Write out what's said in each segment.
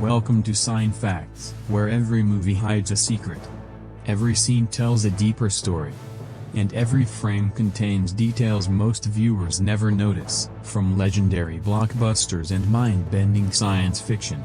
Welcome to Sign Facts, where every movie hides a secret. Every scene tells a deeper story. And every frame contains details most viewers never notice, from legendary blockbusters and mind-bending science fiction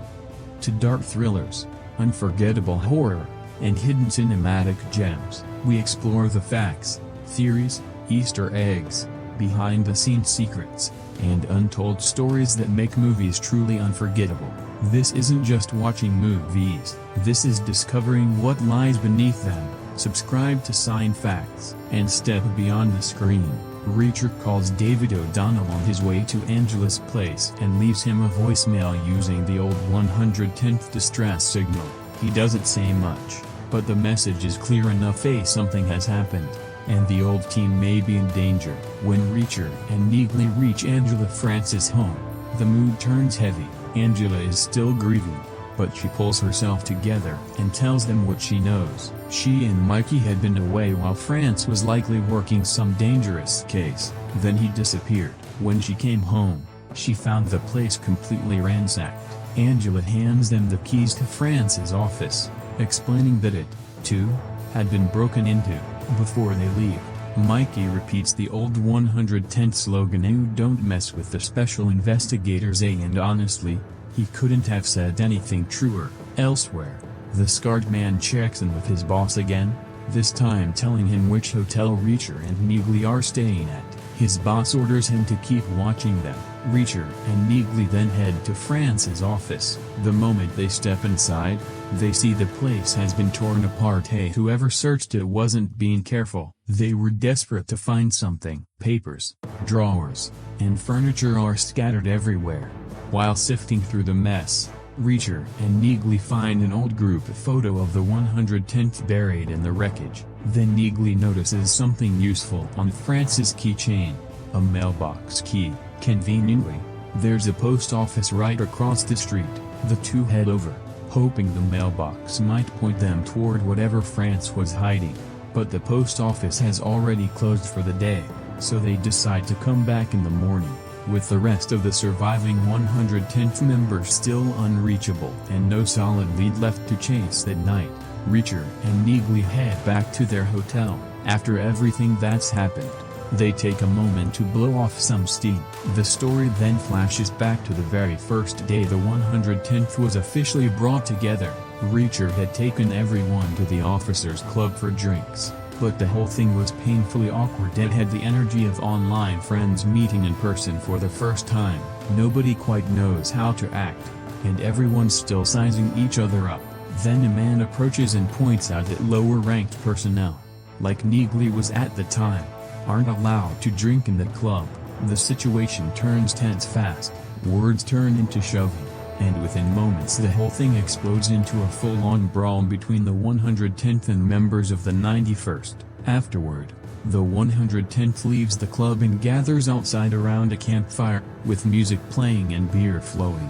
to dark thrillers, unforgettable horror, and hidden cinematic gems. We explore the facts, theories, Easter eggs, behind-the-scenes secrets, and untold stories that make movies truly unforgettable. This isn't just watching movies, this is discovering what lies beneath them. Subscribe to Sign Facts and step beyond the screen. Reacher calls David O'Donnell on his way to Angela's place and leaves him a voicemail using the old 110th distress signal. He doesn't say much, but the message is clear enough: something has happened, and the old team may be in danger. When Reacher and Neagley reach Angela Francis' home, the mood turns heavy. Angela is still grieving, but she pulls herself together and tells them what she knows. She and Mikey had been away while France was likely working some dangerous case. Then he disappeared. When she came home, she found the place completely ransacked. Angela hands them the keys to France's office, explaining that it, too, had been broken into. Before they leave, Mikey repeats the old 110th slogan: "You don't mess with the special investigators." And honestly, he couldn't have said anything truer. Elsewhere, the scarred man checks in with his boss again, this time telling him which hotel Reacher and Neagley are staying at. His boss orders him to keep watching them. Reacher and Neagley then head to France's office. The moment they step inside, they see the place has been torn apart. Whoever searched it wasn't being careful. They were desperate to find something. Papers, drawers, and furniture are scattered everywhere. While sifting through the mess, Reacher and Neagley find an old group photo of the 110th buried in the wreckage. Then Neagley notices something useful on France's keychain, a mailbox key. Conveniently, there's a post office right across the street. The two head over, hoping the mailbox might point them toward whatever France was hiding. But the post office has already closed for the day, so they decide to come back in the morning. With the rest of the surviving 110th members still unreachable and no solid lead left to chase that night, Reacher and Neagley head back to their hotel. After everything that's happened, they take a moment to blow off some steam. The story then flashes back to the very first day the 110th was officially brought together. Reacher had taken everyone to the officers' club for drinks, but the whole thing was painfully awkward. It had the energy of online friends meeting in person for the first time. Nobody quite knows how to act, and everyone's still sizing each other up. Then a man approaches and points out that lower-ranked personnel, like Neagley was at the time, aren't allowed to drink in the club. The situation turns tense fast, words turn into shoving, and within moments the whole thing explodes into a full-on brawl between the 110th and members of the 91st. Afterward, the 110th leaves the club and gathers outside around a campfire, with music playing and beer flowing.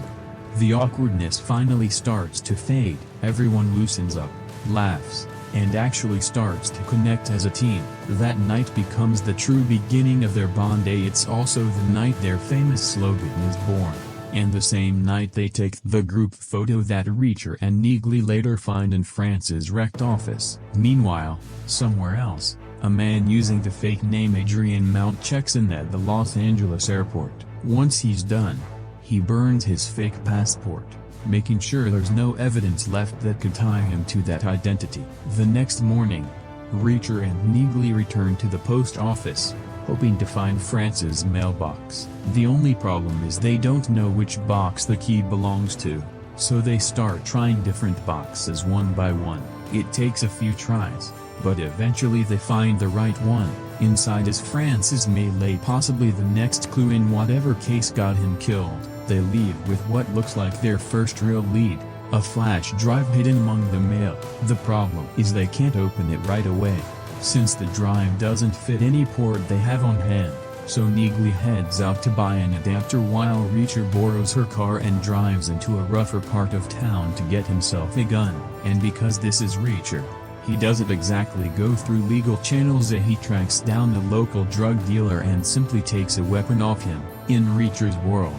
The awkwardness finally starts to fade. Everyone loosens up, laughs, and actually starts to connect as a team. That night becomes the true beginning of their bond. It's also the night their famous slogan is born, and the same night they take the group photo that Reacher and Neagley later find in France's wrecked office. Meanwhile, somewhere else, a man using the fake name Adrian Mount checks in at the Los Angeles airport. Once he's done, he burns his fake passport, making sure there's no evidence left that could tie him to that identity. The next morning, Reacher and Neagley return to the post office, hoping to find France's mailbox. The only problem is they don't know which box the key belongs to, so they start trying different boxes one by one. It takes a few tries, but eventually they find the right one. Inside is France's melee, possibly the next clue in whatever case got him killed. They leave with what looks like their first real lead, a flash drive hidden among the mail. The problem is they can't open it right away, since the drive doesn't fit any port they have on hand. So Neagley heads out to buy an adapter while Reacher borrows her car and drives into a rougher part of town to get himself a gun. And because this is Reacher, he doesn't exactly go through legal channels. He tracks down the local drug dealer and simply takes a weapon off him. In Reacher's world,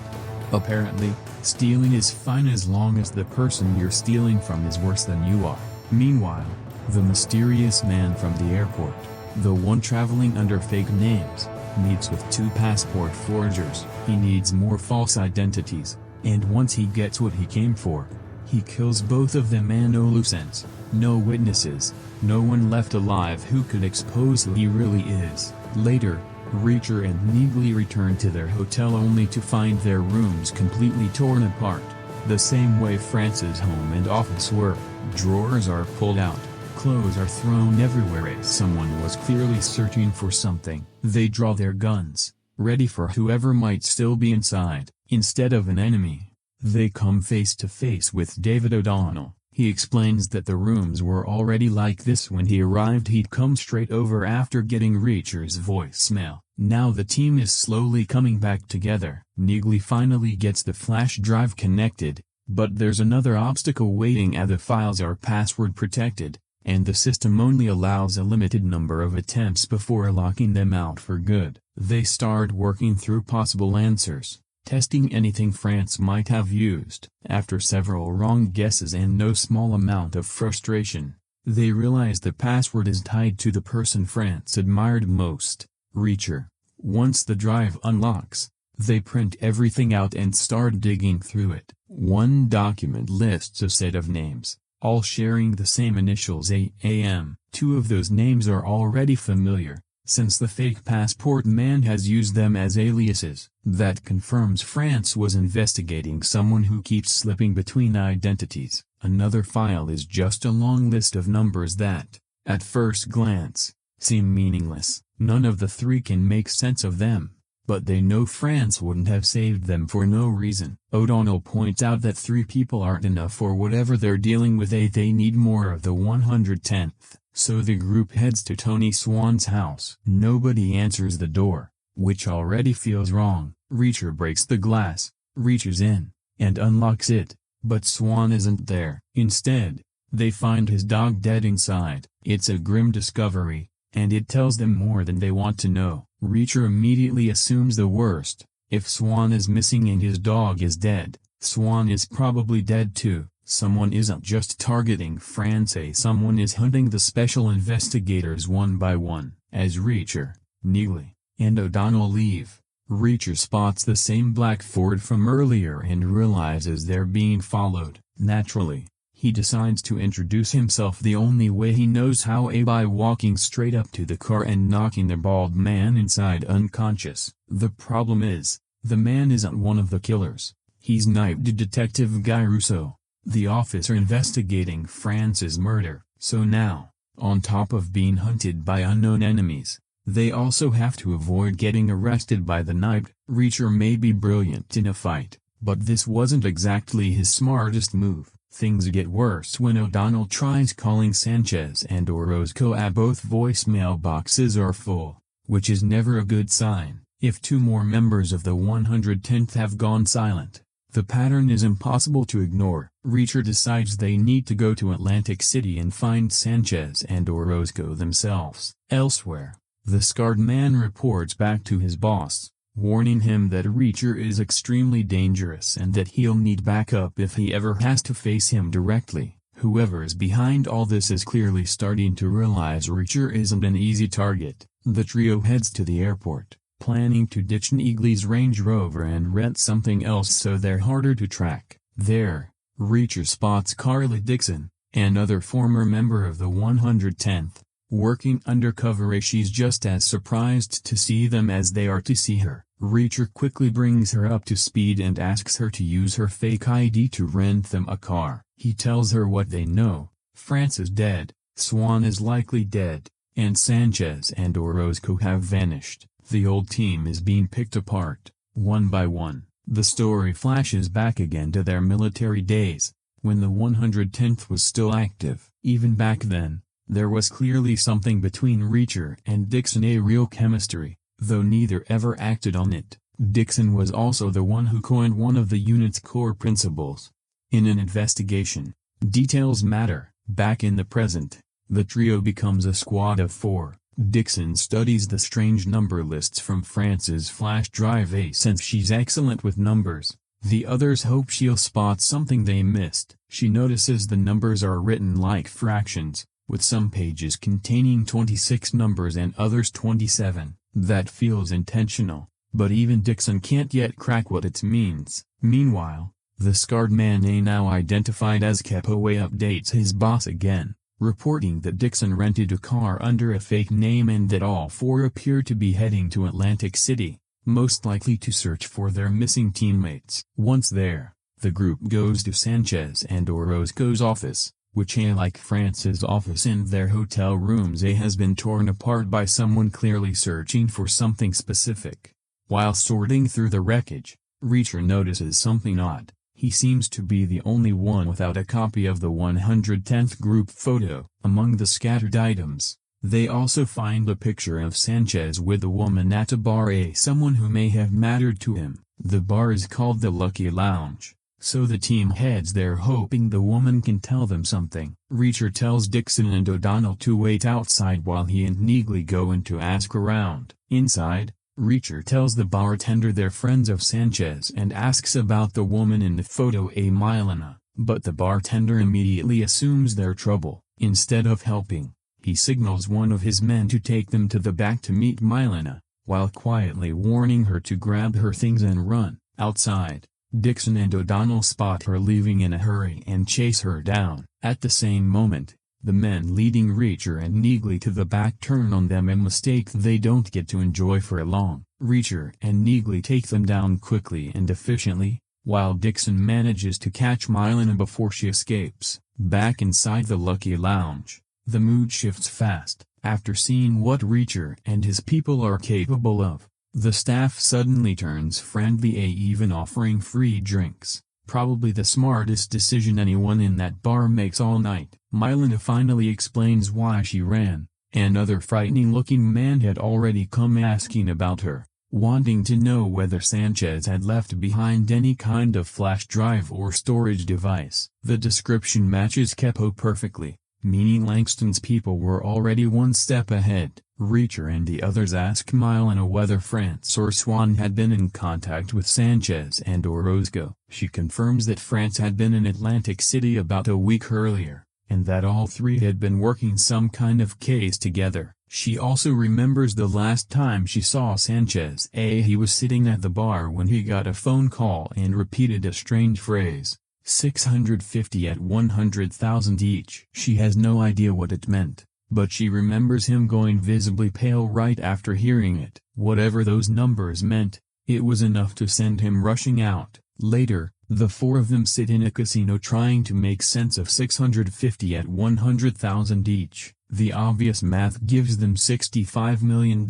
Apparently, stealing is fine as long as the person you're stealing from is worse than you are. Meanwhile, the mysterious man from the airport, the one traveling under fake names, meets with two passport forgers. He needs more false identities, and once he gets what he came for, he kills both of them. And no loose ends, no witnesses, no one left alive who could expose who he really is. Later, Reacher and Neagley return to their hotel only to find their rooms completely torn apart, the same way France's home and office were. Drawers are pulled out, clothes are thrown everywhere as someone was clearly searching for something. They draw their guns, ready for whoever might still be inside. Instead of an enemy, they come face to face with David O'Donnell. He explains that the rooms were already like this when he arrived. He'd come straight over after getting Reacher's voicemail. Now the team is slowly coming back together. Neagley finally gets the flash drive connected, but there's another obstacle waiting as the files are password protected, and the system only allows a limited number of attempts before locking them out for good. They start working through possible answers, testing anything France might have used. After several wrong guesses and no small amount of frustration, they realize the password is tied to the person France admired most, Reacher. Once the drive unlocks, they print everything out and start digging through it. One document lists a set of names, all sharing the same initials AM. Two of those names are already familiar, since the fake passport man has used them as aliases. That confirms France was investigating someone who keeps slipping between identities. Another file is just a long list of numbers that, at first glance, seem meaningless. None of the three can make sense of them, but they know France wouldn't have saved them for no reason. O'Donnell points out that three people aren't enough for whatever they're dealing with. They need more of the 110th. So the group heads to Tony Swan's house. Nobody answers the door, which already feels wrong. Reacher breaks the glass, reaches in, and unlocks it, but Swan isn't there. Instead, they find his dog dead inside. It's a grim discovery, and it tells them more than they want to know. Reacher immediately assumes the worst. If Swan is missing and his dog is dead, Swan is probably dead too. Someone isn't just targeting France, someone is hunting the special investigators one by one. As Reacher, Neagley, and O'Donnell leave, Reacher spots the same black Ford from earlier and realizes they're being followed. Naturally, he decides to introduce himself the only way he knows how, by walking straight up to the car and knocking the bald man inside unconscious. The problem is, the man isn't one of the killers. He's named Detective Guy Rousseau, the officer investigating France's murder. So now, on top of being hunted by unknown enemies, they also have to avoid getting arrested by the Naib. Reacher may be brilliant in a fight, but this wasn't exactly his smartest move. Things get worse when O'Donnell tries calling Sanchez and Orozco. Both voicemail boxes are full, which is never a good sign. If two more members of the 110th have gone silent, the pattern is impossible to ignore. Reacher decides they need to go to Atlantic City and find Sanchez and Orozco themselves. Elsewhere, the scarred man reports back to his boss, warning him that Reacher is extremely dangerous and that he'll need backup if he ever has to face him directly. Whoever is behind all this is clearly starting to realize Reacher isn't an easy target. The trio heads to the airport, planning to ditch Neagley's Range Rover and rent something else so they're harder to track. There, Reacher spots Karla Dixon, another former member of the 110th, working undercover. She's just as surprised to see them as they are to see her. Reacher quickly brings her up to speed and asks her to use her fake ID to rent them a car. He tells her what they know: France is dead, Swan is likely dead, and Sanchez and Orozco have vanished. The old team is being picked apart, one by one. The story flashes back again to their military days, when the 110th was still active. Even back then, there was clearly something between Reacher and Dixon, a real chemistry, though neither ever acted on it. Dixon was also the one who coined one of the unit's core principles. In an investigation, details matter. Back in the present, the trio becomes a squad of four. Dixon studies the strange number lists from France's flash drive, since she's excellent with numbers. The others hope she'll spot something they missed. She notices the numbers are written like fractions, with some pages containing 26 numbers and others 27. That feels intentional, but even Dixon can't yet crack what it means. Meanwhile, the scarred man, now identified as Kepaway, updates his boss again, reporting that Dixon rented a car under a fake name and that all four appear to be heading to Atlantic City, most likely to search for their missing teammates. Once there, the group goes to Sanchez and Orozco's office, which, like France's office and their hotel rooms, has been torn apart by someone clearly searching for something specific. While sorting through the wreckage, Reacher notices something odd. He seems to be the only one without a copy of the 110th group photo. Among the scattered items, they also find a picture of Sanchez with a woman at a bar, someone who may have mattered to him. The bar is called the Lucky Lounge, so the team heads there hoping the woman can tell them something. Reacher tells Dixon and O'Donnell to wait outside while he and Neagley go in to ask around. Inside, Reacher tells the bartender they're friends of Sanchez and asks about the woman in the photo, Milena, but the bartender immediately assumes they're trouble. Instead of helping, he signals one of his men to take them to the back to meet Milena, while quietly warning her to grab her things and run. Outside, Dixon and O'Donnell spot her leaving in a hurry and chase her down. At the same moment, the men leading Reacher and Neagley to the back turn on them, a mistake they don't get to enjoy for long. Reacher and Neagley take them down quickly and efficiently, while Dixon manages to catch Milena before she escapes. Back inside the Lucky Lounge, the mood shifts fast. After seeing what Reacher and his people are capable of, the staff suddenly turns friendly, even offering free drinks. Probably the smartest decision anyone in that bar makes all night. Milena finally explains why she ran. Another frightening-looking man had already come asking about her, wanting to know whether Sanchez had left behind any kind of flash drive or storage device. The description matches Kepo perfectly, meaning Langston's people were already one step ahead. Reacher and the others ask Milena whether France or Swan had been in contact with Sanchez and Orozco. She confirms that France had been in Atlantic City about a week earlier, and that all three had been working some kind of case together. She also remembers the last time she saw Sanchez. He was sitting at the bar when he got a phone call and repeated a strange phrase, 650 at 100,000 each. She has no idea what it meant, but she remembers him going visibly pale right after hearing it. Whatever those numbers meant, it was enough to send him rushing out. Later, the four of them sit in a casino trying to make sense of 650 at 100,000 each. The obvious math gives them $65 million.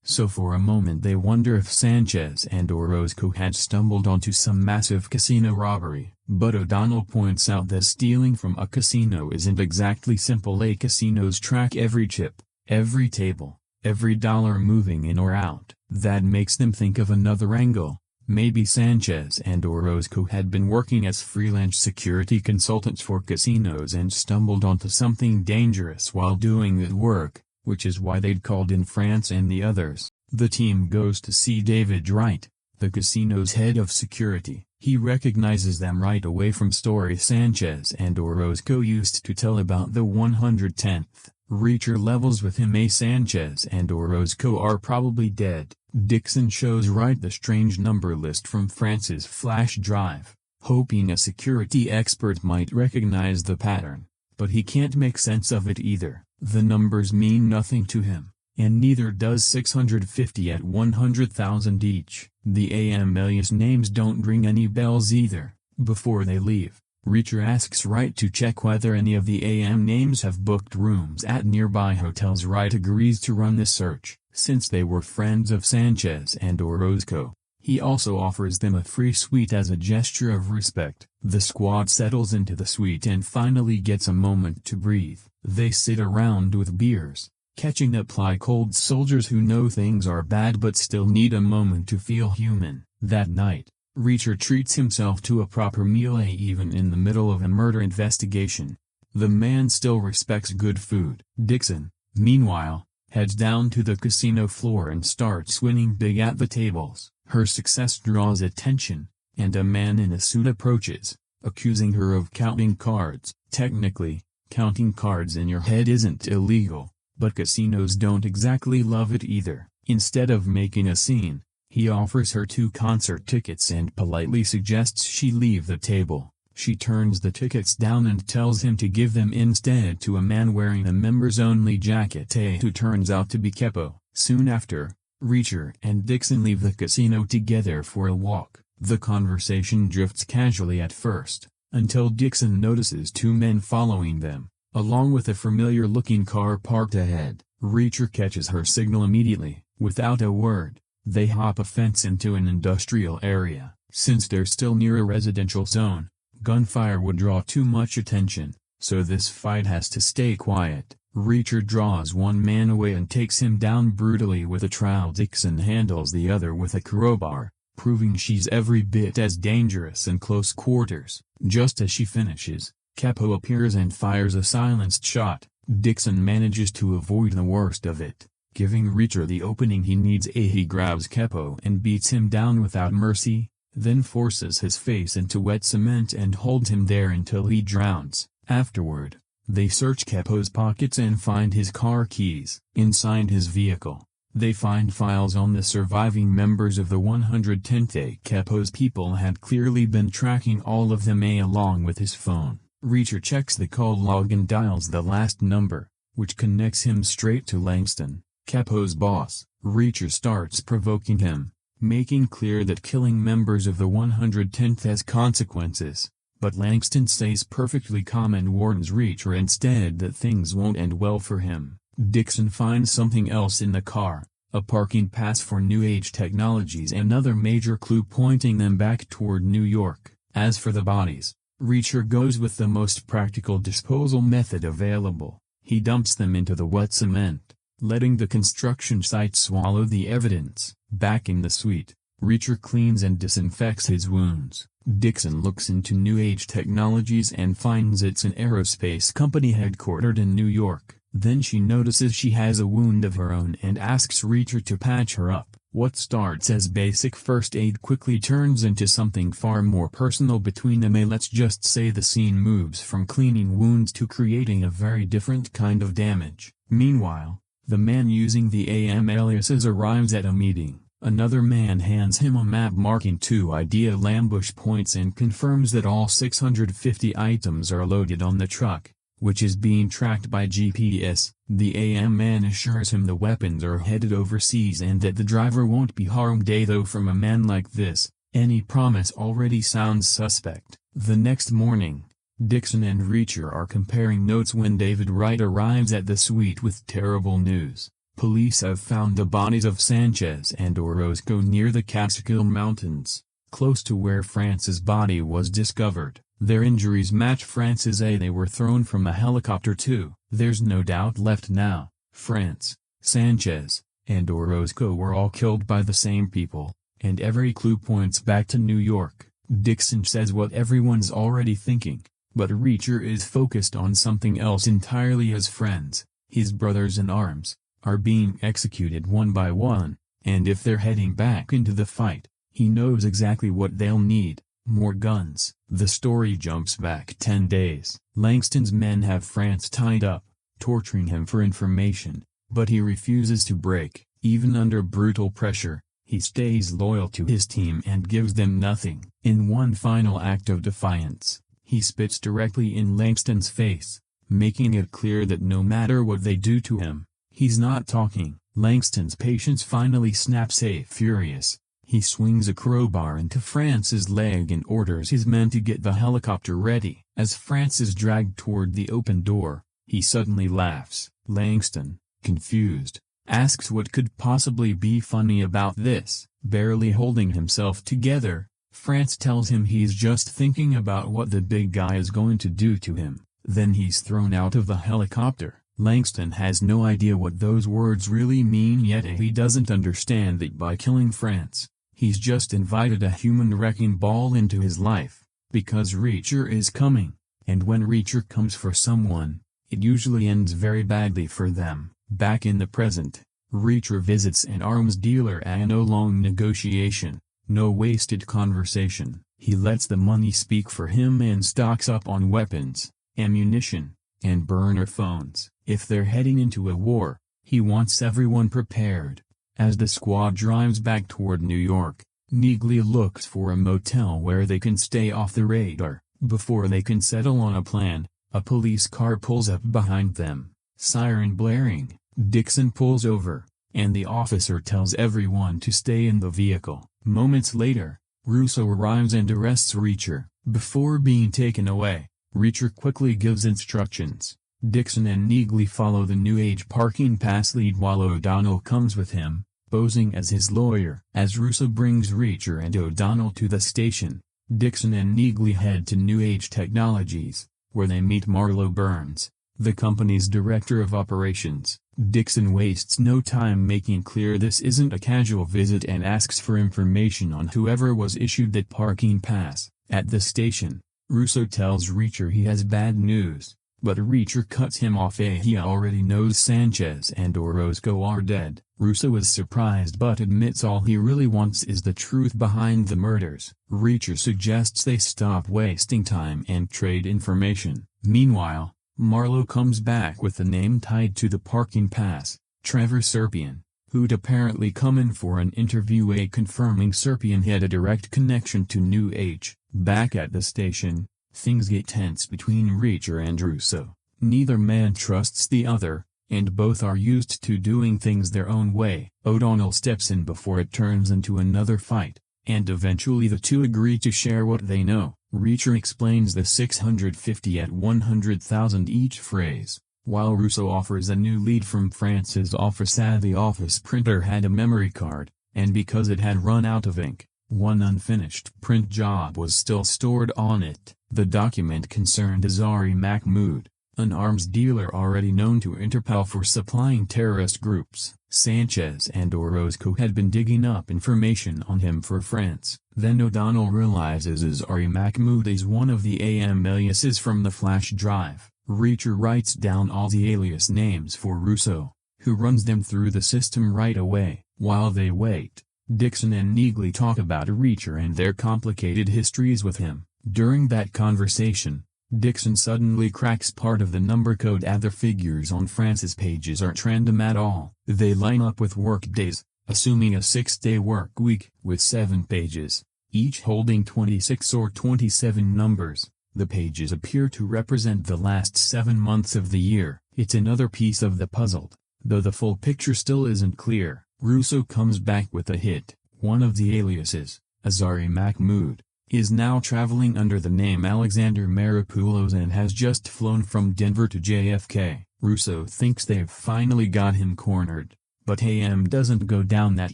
So for a moment they wonder if Sanchez and Orozco had stumbled onto some massive casino robbery. But O'Donnell points out that stealing from a casino isn't exactly simple. Casinos track every chip, every table, every dollar moving in or out. That makes them think of another angle. Maybe Sanchez and Orozco had been working as freelance security consultants for casinos and stumbled onto something dangerous while doing that work, which is why they'd called in France and the others. The team goes to see David Wright, the casino's head of security. He recognizes them right away from stories Sanchez and Orozco used to tell about the 110th. Reacher levels with him. Sanchez and Orozco are probably dead. Dixon shows Wright the strange number list from France's flash drive, hoping a security expert might recognize the pattern, but he can't make sense of it either. The numbers mean nothing to him, and neither does 650 at 100,000 each. The AML's names don't ring any bells either. Before they leave, Reacher asks Wright to check whether any of the AM names have booked rooms at nearby hotels. Wright agrees to run the search, since they were friends of Sanchez and Orozco. He also offers them a free suite as a gesture of respect. The squad settles into the suite and finally gets a moment to breathe. They sit around with beers, catching up like old soldiers who know things are bad but still need a moment to feel human. That night, Reacher treats himself to a proper meal, even in the middle of a murder investigation. The man still respects good food. Dixon, meanwhile, heads down to the casino floor and starts winning big at the tables. Her success draws attention, and a man in a suit approaches, accusing her of counting cards. Technically, counting cards in your head isn't illegal, but casinos don't exactly love it either. Instead of making a scene, he offers her 2 concert tickets and politely suggests she leave the table. She turns the tickets down and tells him to give them instead to a man wearing a members-only jacket who turns out to be Kepo. Soon after, Reacher and Dixon leave the casino together for a walk. The conversation drifts casually at first, until Dixon notices 2 men following them, along with a familiar-looking car parked ahead. Reacher catches her signal immediately. Without a word, they hop a fence into an industrial area. Since they're still near a residential zone, gunfire would draw too much attention, so this fight has to stay quiet. Reacher draws one man away and takes him down brutally with a trowel. Dixon handles the other with a crowbar, proving she's every bit as dangerous in close quarters. Just as she finishes, Kepo appears and fires a silenced shot. Dixon manages to avoid the worst of it, giving Reacher the opening he needs. He grabs Kepo and beats him down without mercy, then forces his face into wet cement and holds him there until he drowns. Afterward, they search Kepo's pockets and find his car keys. Inside his vehicle, they find files on the surviving members of the 110th A. Kepo's people had clearly been tracking all of them along with his phone. Reacher checks the call log and dials the last number, which connects him straight to Langston, Kepo's boss. Reacher starts provoking him, making clear that killing members of the 110th has consequences, but Langston stays perfectly calm and warns Reacher instead that things won't end well for him. Dixon finds something else in the car, a parking pass for New Age Technologies, another major clue pointing them back toward New York. As for the bodies, Reacher goes with the most practical disposal method available. He dumps them into the wet cement, letting the construction site swallow the evidence. Back in the suite, Reacher cleans and disinfects his wounds. Dixon looks into New Age Technologies and finds it's an aerospace company headquartered in New York. Then she notices she has a wound of her own and asks Reacher to patch her up. What starts as basic first aid quickly turns into something far more personal between them. Let's just say the scene moves from cleaning wounds to creating a very different kind of damage. Meanwhile, the man using the AM aliases arrives at a meeting. Another man hands him a map marking 2 ideal ambush points and confirms that all 650 items are loaded on the truck, which is being tracked by GPS. The AM man assures him the weapons are headed overseas and that the driver won't be harmed. Though from a man like this, any promise already sounds suspect. The next morning, Dixon and Reacher are comparing notes when David Wright arrives at the suite with terrible news. Police have found the bodies of Sanchez and Orozco near the Catskill Mountains, close to where France's body was discovered. Their injuries match France's. They were thrown from a helicopter too. There's no doubt left now. France, Sanchez, and Orozco were all killed by the same people, and every clue points back to New York. Dixon says what everyone's already thinking, but Reacher is focused on something else entirely. His friends, his brothers in arms, are being executed one by one, and if they're heading back into the fight, he knows exactly what they'll need: more guns. The story jumps back 10 days. Langston's men have France tied up, torturing him for information, but he refuses to break. Even under brutal pressure, he stays loyal to his team and gives them nothing. In one final act of defiance, he spits directly in Langston's face, making it clear that no matter what they do to him, he's not talking. Langston's patience finally snaps. Furious, he swings a crowbar into France's leg and orders his men to get the helicopter ready. As France is dragged toward the open door, he suddenly laughs. Langston, confused, asks what could possibly be funny about this. Barely holding himself together, France tells him he's just thinking about what the big guy is going to do to him. Then he's thrown out of the helicopter. Langston has no idea what those words really mean, yet he doesn't understand that by killing France, he's just invited a human wrecking ball into his life, because Reacher is coming, and when Reacher comes for someone, it usually ends very badly for them. Back in the present, Reacher visits an arms dealer. No long negotiation, no wasted conversation. He lets the money speak for him and stocks up on weapons, ammunition, and burner phones. If they're heading into a war, he wants everyone prepared. As the squad drives back toward New York, Neagley looks for a motel where they can stay off the radar. Before they can settle on a plan, a police car pulls up behind them, siren blaring. Dixon pulls over, and the officer tells everyone to stay in the vehicle. Moments later, Russo arrives and arrests Reacher. Before being taken away, Reacher quickly gives instructions. Dixon and Neagley follow the New Age parking pass lead while O'Donnell comes with him, posing as his lawyer. As Russo brings Reacher and O'Donnell to the station, Dixon and Neagley head to New Age Technologies, where they meet Marlo Burns, the company's director of operations. Dixon wastes no time making clear this isn't a casual visit and asks for information on whoever was issued that parking pass. At the station, Russo tells Reacher he has bad news, but Reacher cuts him off. He already knows Sanchez and Orozco are dead. Russo is surprised but admits all he really wants is the truth behind the murders. Reacher suggests they stop wasting time and trade information. Meanwhile, Marlo comes back with the name tied to the parking pass, Trevor Serpian, who'd apparently come in for an interview, confirming Serpian had a direct connection to New Age. Back at the station, things get tense between Reacher and Russo. Neither man trusts the other, and both are used to doing things their own way. O'Donnell steps in before it turns into another fight, and eventually the two agree to share what they know. Reacher explains the 650 at 100,000 each phrase, while Russo offers a new lead from France's office. The office printer had a memory card, and because it had run out of ink, one unfinished print job was still stored on it. The document concerned Azari Mahmoud, an arms dealer already known to Interpol for supplying terrorist groups. Sanchez and Orozco had been digging up information on him for France. Then O'Donnell realizes Azari Mahmoud is one of the AM aliases from the flash drive. Reacher writes down all the alias names for Russo, who runs them through the system right away. While they wait, Dixon and Neagley talk about Reacher and their complicated histories with him. During that conversation, Dixon suddenly cracks part of the number code. Other figures on France's pages aren't random at all. They line up with work days, assuming a 6-day work week, with 7 pages, each holding 26 or 27 numbers. The pages appear to represent the last 7 months of the year. It's another piece of the puzzle, though the full picture still isn't clear. Russo comes back with a hit. One of the aliases, Azari Mahmoud, is now traveling under the name Alexander Maripoulos and has just flown from Denver to JFK. Russo thinks they've finally got him cornered, but AM doesn't go down that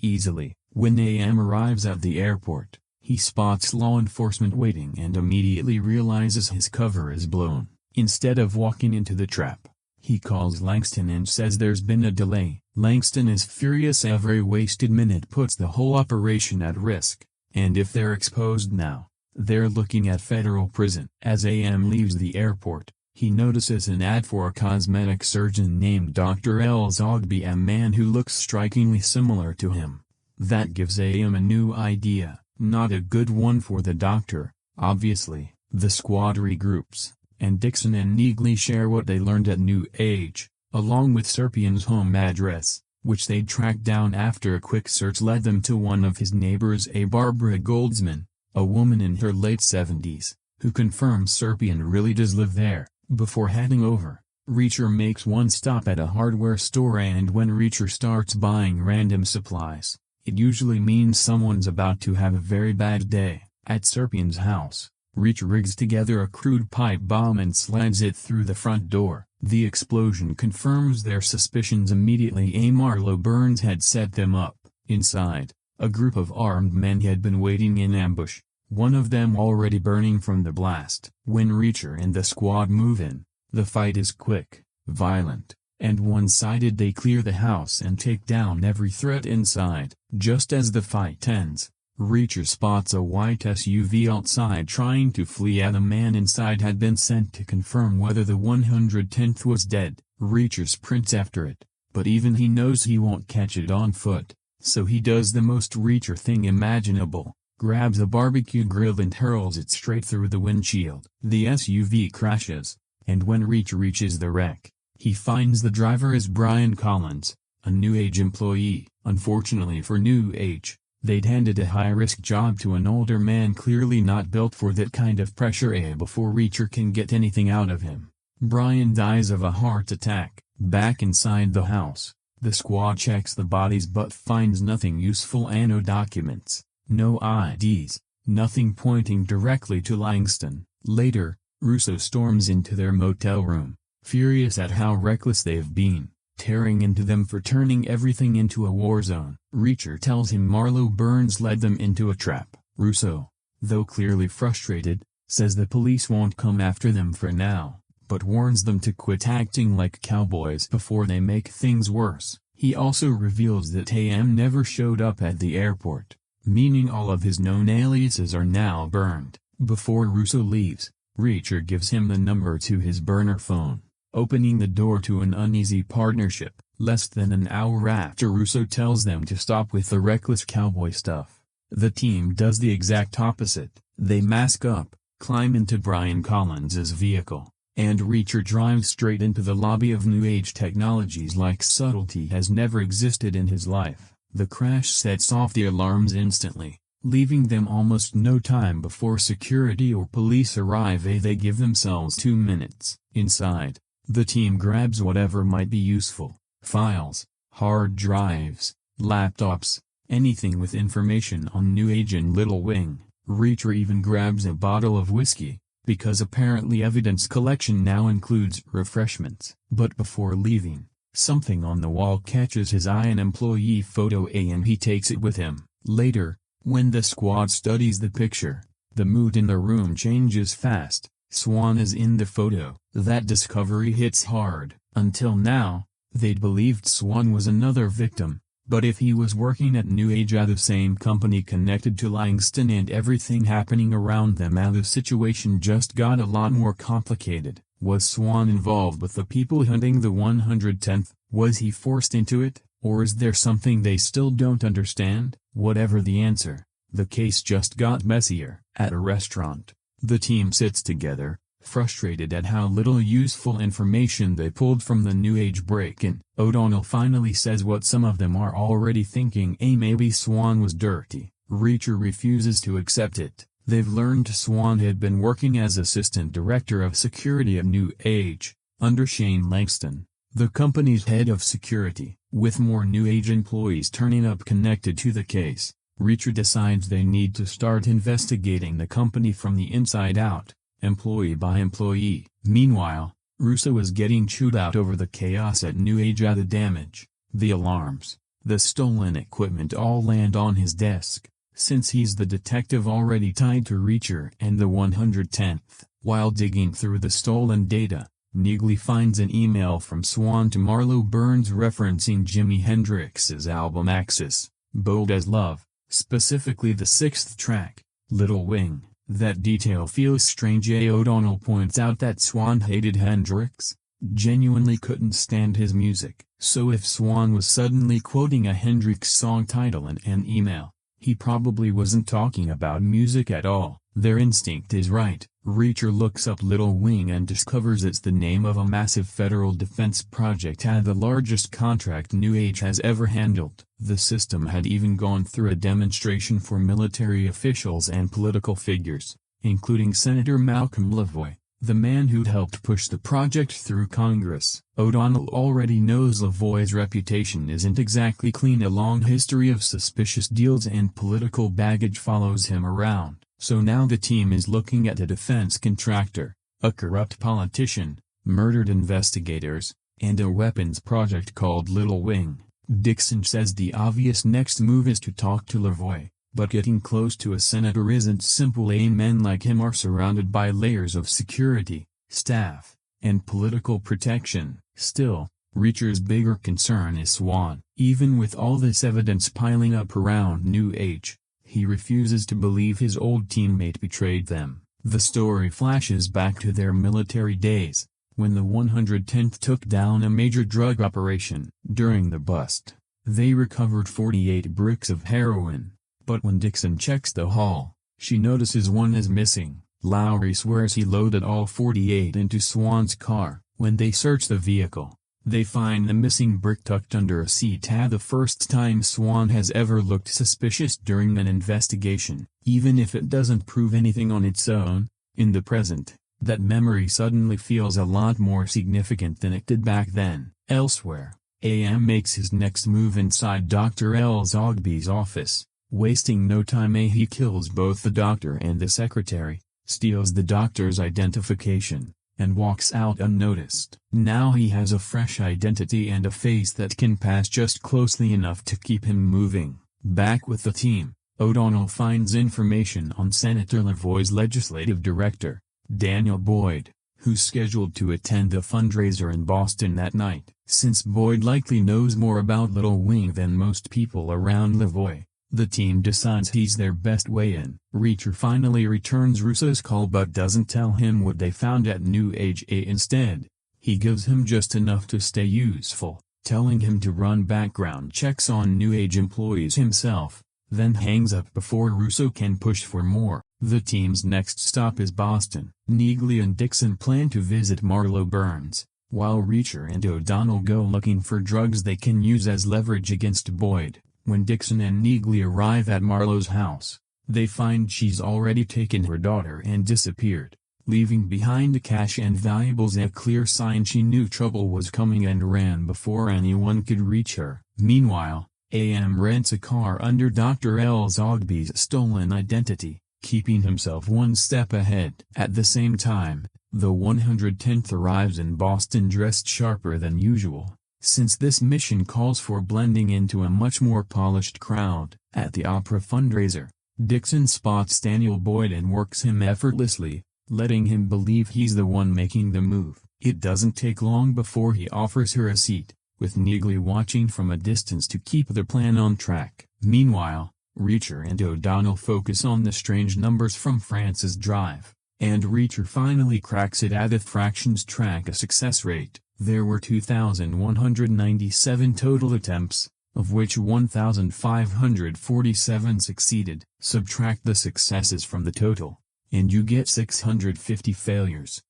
easily. When AM arrives at the airport, he spots law enforcement waiting and immediately realizes his cover is blown. Instead of walking into the trap, he calls Langston and says there's been a delay. Langston is furious. Every wasted minute puts the whole operation at risk, and if they're exposed now, they're looking at federal prison. As AM leaves the airport, he notices an ad for a cosmetic surgeon named Dr. El Zogby, a man who looks strikingly similar to him. That gives AM a new idea, not a good one for the doctor, obviously. The squad regroups, and Dixon and Neagley share what they learned at New Age, along with Serpian's home address, which they'd tracked down after a quick search led them to one of his neighbors, a Barbara Goldsman, a woman in her late 70s, who confirms Serpian really does live there. Before heading over, Reacher makes one stop at a hardware store, and when Reacher starts buying random supplies, it usually means someone's about to have a very bad day. At Serpian's house, Reacher rigs together a crude pipe bomb and slides it through the front door. The explosion confirms their suspicions immediately. Marlo Burns had set them up. Inside, a group of armed men had been waiting in ambush, one of them already burning from the blast. When Reacher and the squad move in, the fight is quick, violent, and one-sided. They clear the house and take down every threat inside. Just as the fight ends, Reacher spots a white SUV outside trying to flee. The man inside had been sent to confirm whether the 110th was dead. Reacher sprints after it, but even he knows he won't catch it on foot, so he does the most Reacher thing imaginable, grabs a barbecue grill and hurls it straight through the windshield. The SUV crashes, and when Reacher reaches the wreck, he finds the driver is Brian Collins, a New Age employee. Unfortunately for New Age, they'd handed a high-risk job to an older man clearly not built for that kind of pressure before Reacher can get anything out of him. Brian dies of a heart attack. Back inside the house, the squad checks the bodies but finds nothing useful: no documents, no IDs, nothing pointing directly to Langston. Later, Russo storms into their motel room, furious at how reckless they've been, tearing into them for turning everything into a war zone. Reacher tells him Marlowe Burns led them into a trap. Russo, though clearly frustrated, says the police won't come after them for now, but warns them to quit acting like cowboys before they make things worse. He also reveals that AM never showed up at the airport, meaning all of his known aliases are now burned. Before Russo leaves, Reacher gives him the number to his burner phone, opening the door to an uneasy partnership. Less than an hour after Russo tells them to stop with the reckless cowboy stuff, the team does the exact opposite. They mask up, climb into Brian Collins's vehicle, and Reacher drives straight into the lobby of New Age Technologies like subtlety has never existed in his life. The crash sets off the alarms instantly, leaving them almost no time before security or police arrive. They give themselves 2 minutes. Inside, the team grabs whatever might be useful: files, hard drives, laptops, anything with information on New Age and Little Wing. Reacher even grabs a bottle of whiskey, because apparently evidence collection now includes refreshments. But before leaving, something on the wall catches his eye: an employee photo, and he takes it with him. Later, when the squad studies the picture, the mood in the room changes fast. Swan is in the photo. That discovery hits hard. Until now, they'd believed Swan was another victim, but if he was working at New Age at the same company connected to Langston and everything happening around them, the situation just got a lot more complicated. Was Swan involved with the people hunting the 110th? Was he forced into it, or is there something they still don't understand? Whatever the answer, the case just got messier. At a restaurant, the team sits together, frustrated at how little useful information they pulled from the New Age break-in. O'Donnell finally says what some of them are already thinking: maybe Swan was dirty. Reacher refuses to accept it. They've learned Swan had been working as assistant director of security at New Age, under Shane Langston, the company's head of security. With more New Age employees turning up connected to the case, Reacher decides they need to start investigating the company from the inside out, employee by employee. Meanwhile, Russo is getting chewed out over the chaos at New Age. The damage, the alarms, the stolen equipment all land on his desk, since he's the detective already tied to Reacher and the 110th. While digging through the stolen data, Neagley finds an email from Swan to Marlowe Burns referencing Jimi Hendrix's album Axis, Bold as Love, specifically the 6th track, Little Wing. That detail feels strange. O'Donnell points out that Swan hated Hendrix, genuinely couldn't stand his music. So if Swan was suddenly quoting a Hendrix song title in an email, he probably wasn't talking about music at all. Their instinct is right. Reacher looks up Little Wing and discovers it's the name of a massive federal defense project, the largest contract New Age has ever handled. The system had even gone through a demonstration for military officials and political figures, including Senator Malcolm Lavoie, the man who'd helped push the project through Congress. O'Donnell already knows Lavoie's reputation isn't exactly clean. A long history of suspicious deals and political baggage follows him around. So now the team is looking at a defense contractor, a corrupt politician, murdered investigators, and a weapons project called Little Wing. Dixon says the obvious next move is to talk to Lavoie, but getting close to a senator isn't simple. Men like him are surrounded by layers of security, staff, and political protection. Still, Reacher's bigger concern is Swan. Even with all this evidence piling up around New Age, he refuses to believe his old teammate betrayed them. The story flashes back to their military days, when the 110th took down a major drug operation. During the bust, they recovered 48 bricks of heroin, But when Dixon checks the haul, she notices one is missing. Lowry swears he loaded all 48 into Swan's car. When they search the vehicle, they find the missing brick tucked under a seat. The first time Swan has ever looked suspicious during an investigation, even if it doesn't prove anything on its own. In the present, that memory suddenly feels a lot more significant than it did back then. Elsewhere, AM makes his next move inside Dr. L. Zogby's office. Wasting no time, he kills both the doctor and the secretary, steals the doctor's identification, and walks out unnoticed. Now he has a fresh identity and a face that can pass just closely enough to keep him moving. Back with the team, O'Donnell finds information on Senator Lavoie's legislative director, Daniel Boyd, who's scheduled to attend a fundraiser in Boston that night. Since Boyd likely knows more about Little Wing than most people around Lavoie, the team decides he's their best way in. Reacher finally returns Russo's call but doesn't tell him what they found at New Age. Instead, he gives him just enough to stay useful, telling him to run background checks on New Age employees himself, then hangs up before Russo can push for more. The team's next stop is Boston. Neagley and Dixon plan to visit Marlo Burns, while Reacher and O'Donnell go looking for drugs they can use as leverage against Boyd. When Dixon and Neagley arrive at Marlo's house, they find she's already taken her daughter and disappeared, leaving behind the cash and valuables, a clear sign she knew trouble was coming and ran before anyone could reach her. Meanwhile, AM rents a car under Dr. L. Zogby's stolen identity, keeping himself one step ahead. At the same time, the 110th arrives in Boston dressed sharper than usual, since this mission calls for blending into a much more polished crowd. At the opera fundraiser, Dixon spots Daniel Boyd and works him effortlessly, letting him believe he's the one making the move. It doesn't take long before he offers her a seat, with Neagley watching from a distance to keep the plan on track. Meanwhile, Reacher and O'Donnell focus on the strange numbers from France's drive, and Reacher finally cracks it. The fractions track a success rate. There were 2,197 total attempts, of which 1,547 succeeded. Subtract the successes from the total, and you get 650 failures.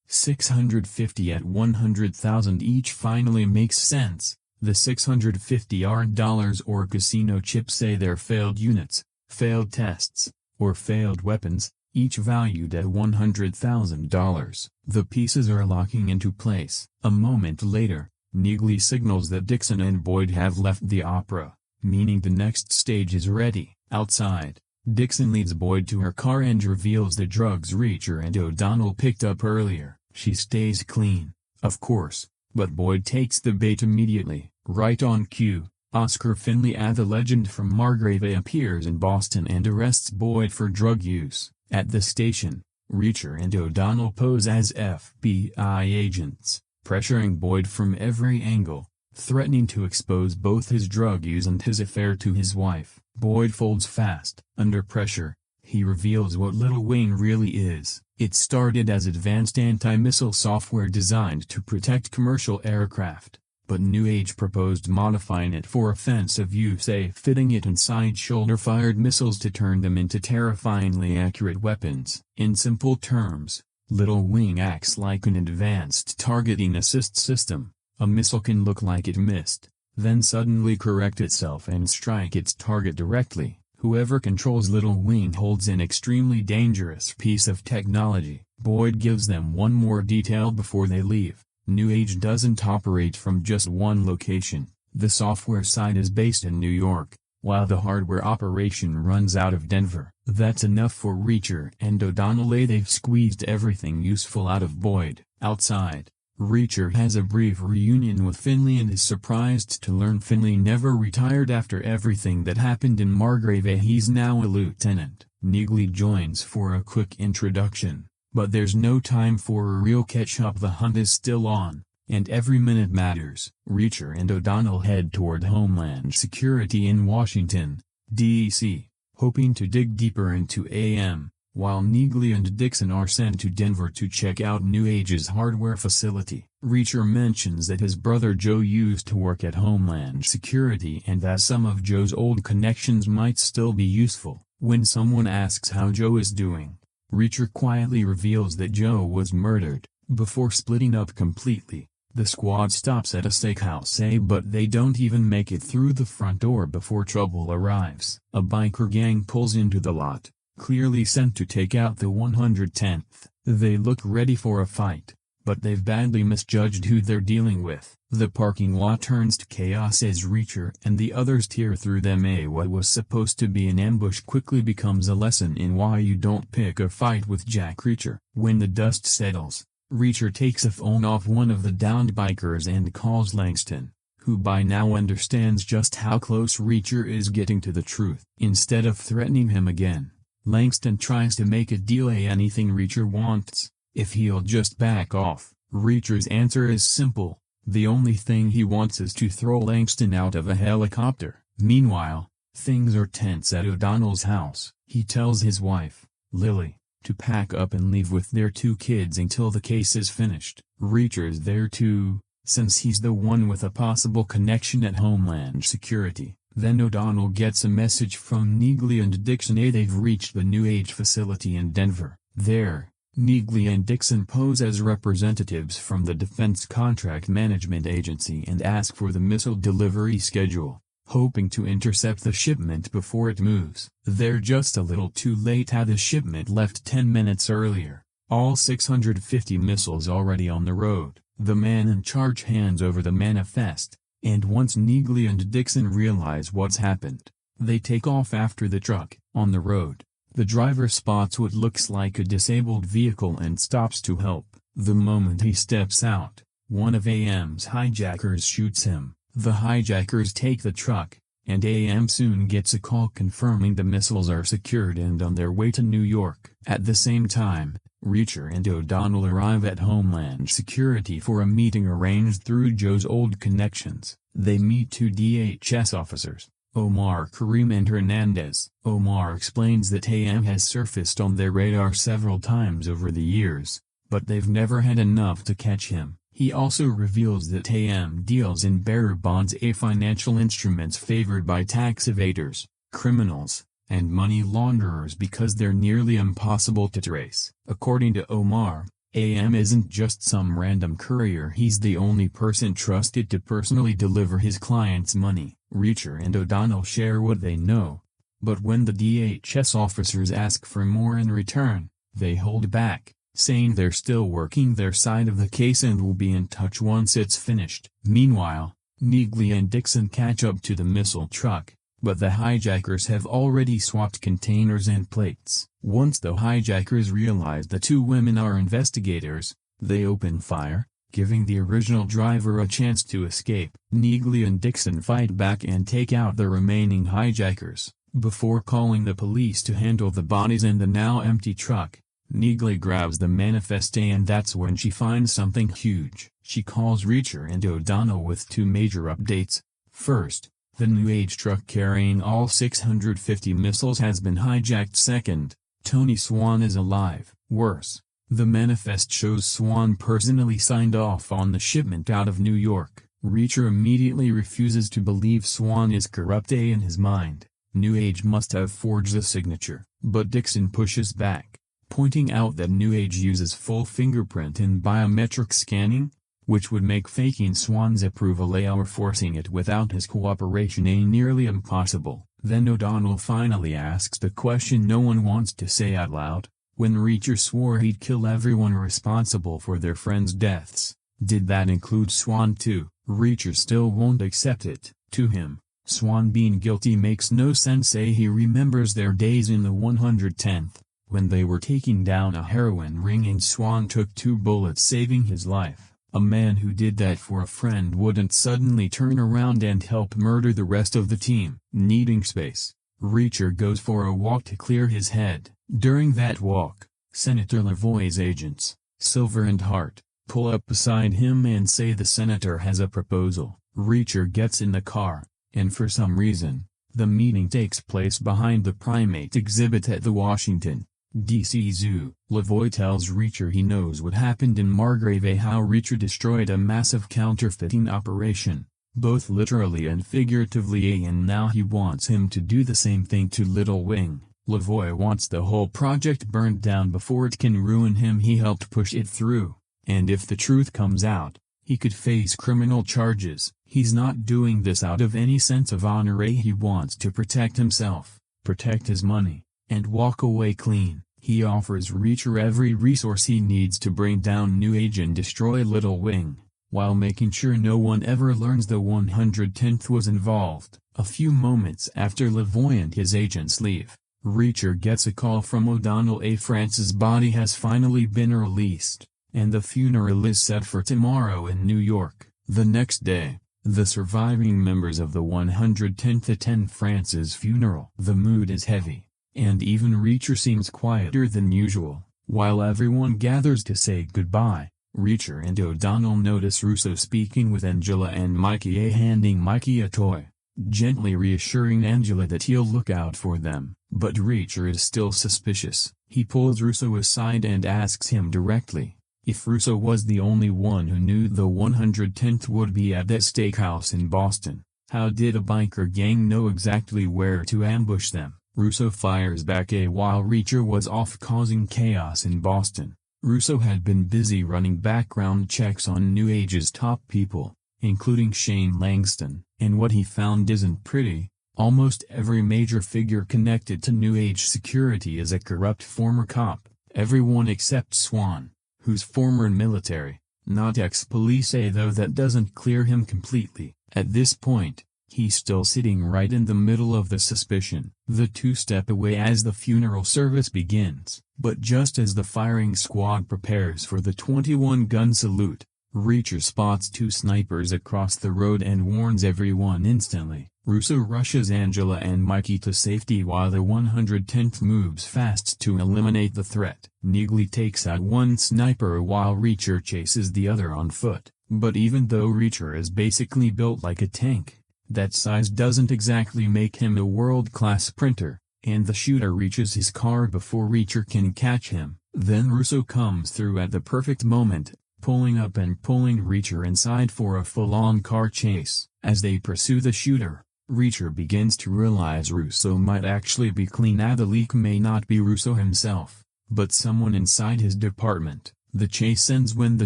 650 at 100,000 each finally makes sense. The 650 aren't dollars or casino chips. They're failed units, failed tests, or failed weapons, each valued at $100,000. The pieces are locking into place. A moment later, Neagley signals that Dixon and Boyd have left the opera, meaning the next stage is ready. Outside, Dixon leads Boyd to her car and reveals the drugs Reacher and O'Donnell picked up earlier. She stays clean, of course, but Boyd takes the bait immediately. Right on cue, Oscar Finley, the legend from Margrave, appears in Boston and arrests Boyd for drug use. At the station, Reacher and O'Donnell pose as FBI agents, pressuring Boyd from every angle, threatening to expose both his drug use and his affair to his wife. Boyd folds fast. Under pressure, he reveals what Little Wing really is. It started as advanced anti-missile software designed to protect commercial aircraft, but New Age proposed modifying it for offensive use, fitting it inside shoulder-fired missiles to turn them into terrifyingly accurate weapons. In simple terms, Little Wing acts like an advanced targeting assist system. A missile can look like it missed, then suddenly correct itself and strike its target directly. Whoever controls Little Wing holds an extremely dangerous piece of technology. Boyd gives them one more detail before they leave. New Age doesn't operate from just one location. The software side is based in New York, while the hardware operation runs out of Denver. That's enough for Reacher and O'Donnell. They've squeezed everything useful out of Boyd. Outside, Reacher has a brief reunion with Finley and is surprised to learn Finley never retired after everything that happened in Margrave. He's now a lieutenant. Neagley joins for a quick introduction, but there's no time for a real catch-up. The hunt is still on, and every minute matters. Reacher and O'Donnell head toward Homeland Security in Washington, D.C., hoping to dig deeper into AM, while Neagley and Dixon are sent to Denver to check out New Age's hardware facility. Reacher mentions that his brother Joe used to work at Homeland Security and that some of Joe's old connections might still be useful. When someone asks how Joe is doing, Reacher quietly reveals that Joe was murdered. Before splitting up completely, the squad stops at a steakhouse, but they don't even make it through the front door before trouble arrives. A biker gang pulls into the lot, clearly sent to take out the 110th. They look ready for a fight, but they've badly misjudged who they're dealing with. The parking lot turns to chaos as Reacher and the others tear through them. What was supposed to be an ambush quickly becomes a lesson in why you don't pick a fight with Jack Reacher. When the dust settles, Reacher takes a phone off one of the downed bikers and calls Langston, who by now understands just how close Reacher is getting to the truth. Instead of threatening him again, Langston tries to make a deal. Anything Reacher wants, if he'll just back off. Reacher's answer is simple. The only thing he wants is to throw Langston out of a helicopter. Meanwhile, things are tense at O'Donnell's house. He tells his wife, Lily, to pack up and leave with their 2 kids until the case is finished. Reacher's there too, since he's the one with a possible connection at Homeland Security. Then O'Donnell gets a message from Neagley and Dixon. They've reached the New Age facility in Denver. There, Neagley and Dixon pose as representatives from the Defense Contract Management Agency and ask for the missile delivery schedule, hoping to intercept the shipment before it moves. They're just a little too late. The shipment left 10 minutes earlier, all 650 missiles already on the road. The man in charge hands over the manifest, and once Neagley and Dixon realize what's happened, they take off after the truck. On the road, the driver spots what looks like a disabled vehicle and stops to help. The moment he steps out, one of AM's hijackers shoots him. The hijackers take the truck, and AM soon gets a call confirming the missiles are secured and on their way to New York. At the same time, Reacher and O'Donnell arrive at Homeland Security for a meeting arranged through Joe's old connections. They meet 2 DHS officers, Omar Karim and Hernandez. Omar explains that AM has surfaced on their radar several times over the years, but they've never had enough to catch him. He also reveals that AM deals in bearer bonds, financial instruments favored by tax evaders, criminals, and money launderers because they're nearly impossible to trace. According to Omar, AM isn't just some random courier. He's the only person trusted to personally deliver his clients' money. Reacher and O'Donnell share what they know, but when the DHS officers ask for more in return, they hold back, saying they're still working their side of the case and will be in touch once it's finished. Meanwhile, Neagley and Dixon catch up to the missile truck, but the hijackers have already swapped containers and plates. Once the hijackers realize the 2 women are investigators, they open fire, giving the original driver a chance to escape. Neagley and Dixon fight back and take out the remaining hijackers. Before calling the police to handle the bodies in the now empty truck, Neagley grabs the manifest, and that's when she finds something huge. She calls Reacher and O'Donnell with 2 major updates. First, the New Age truck carrying all 650 missiles has been hijacked. Second, Tony Swan is alive. Worse, the manifest shows Swan personally signed off on the shipment out of New York. Reacher immediately refuses to believe Swan is corrupt. In his mind, New Age must have forged the signature, but Dixon pushes back, pointing out that New Age uses full fingerprint and biometric scanning, which would make faking Swan's approval or forcing it without his cooperation nearly impossible. Then O'Donnell finally asks the question no one wants to say out loud. When Reacher swore he'd kill everyone responsible for their friends' deaths, did that include Swan too? Reacher still won't accept it. To him, Swan being guilty makes no sense. He remembers their days in the 110th, when they were taking down a heroin ring and Swan took 2 bullets saving his life. A man who did that for a friend wouldn't suddenly turn around and help murder the rest of the team. Needing space, Reacher goes for a walk to clear his head. During that walk, Senator Lavoie's agents, Silver and Hart, pull up beside him and say the senator has a proposal. Reacher gets in the car, and for some reason, the meeting takes place behind the primate exhibit at the Washington, DC Zoo. Lavoie tells Reacher he knows what happened in Margrave, how Reacher destroyed a massive counterfeiting operation, both literally and figuratively, and now he wants him to do the same thing to Little Wing. Lavoie wants the whole project burned down before it can ruin him. He helped push it through, and if the truth comes out, he could face criminal charges. He's not doing this out of any sense of honor. He wants to protect himself, protect his money, and walk away clean. He offers Reacher every resource he needs to bring down New Age and destroy Little Wing, while making sure no one ever learns the 110th was involved. A few moments after Lavoie and his agents leave, Reacher gets a call from O'Donnell. France's body has finally been released, and the funeral is set for tomorrow in New York. The next day, the surviving members of the 110th attend France's funeral. The mood is heavy, and even Reacher seems quieter than usual. While everyone gathers to say goodbye, Reacher and O'Donnell notice Russo speaking with Angela and Mikey, handing Mikey a toy, gently reassuring Angela that he'll look out for them. But Reacher is still suspicious. He pulls Russo aside and asks him directly, if Russo was the only one who knew the 110th would be at that steakhouse in Boston, how did a biker gang know exactly where to ambush them? Russo fires back, while Reacher was off causing chaos in Boston, Russo had been busy running background checks on New Age's top people, including Shane Langston, and what he found isn't pretty. Almost every major figure connected to New Age security is a corrupt former cop, everyone except Swan, who's former military, not ex-police, though that doesn't clear him completely. At this point, he's still sitting right in the middle of the suspicion. The two step away as the funeral service begins, but just as the firing squad prepares for the 21-gun salute, Reacher spots two snipers across the road and warns everyone instantly. Russo rushes Angela and Mikey to safety while the 110th moves fast to eliminate the threat. Neagley takes out one sniper while Reacher chases the other on foot, but even though Reacher is basically built like a tank, that size doesn't exactly make him a world-class sprinter, and the shooter reaches his car before Reacher can catch him. Then Russo comes through at the perfect moment, pulling up and pulling Reacher inside for a full-on car chase. As they pursue the shooter, Reacher begins to realize Russo might actually be clean. The leak may not be Russo himself, but someone inside his department. The chase ends when the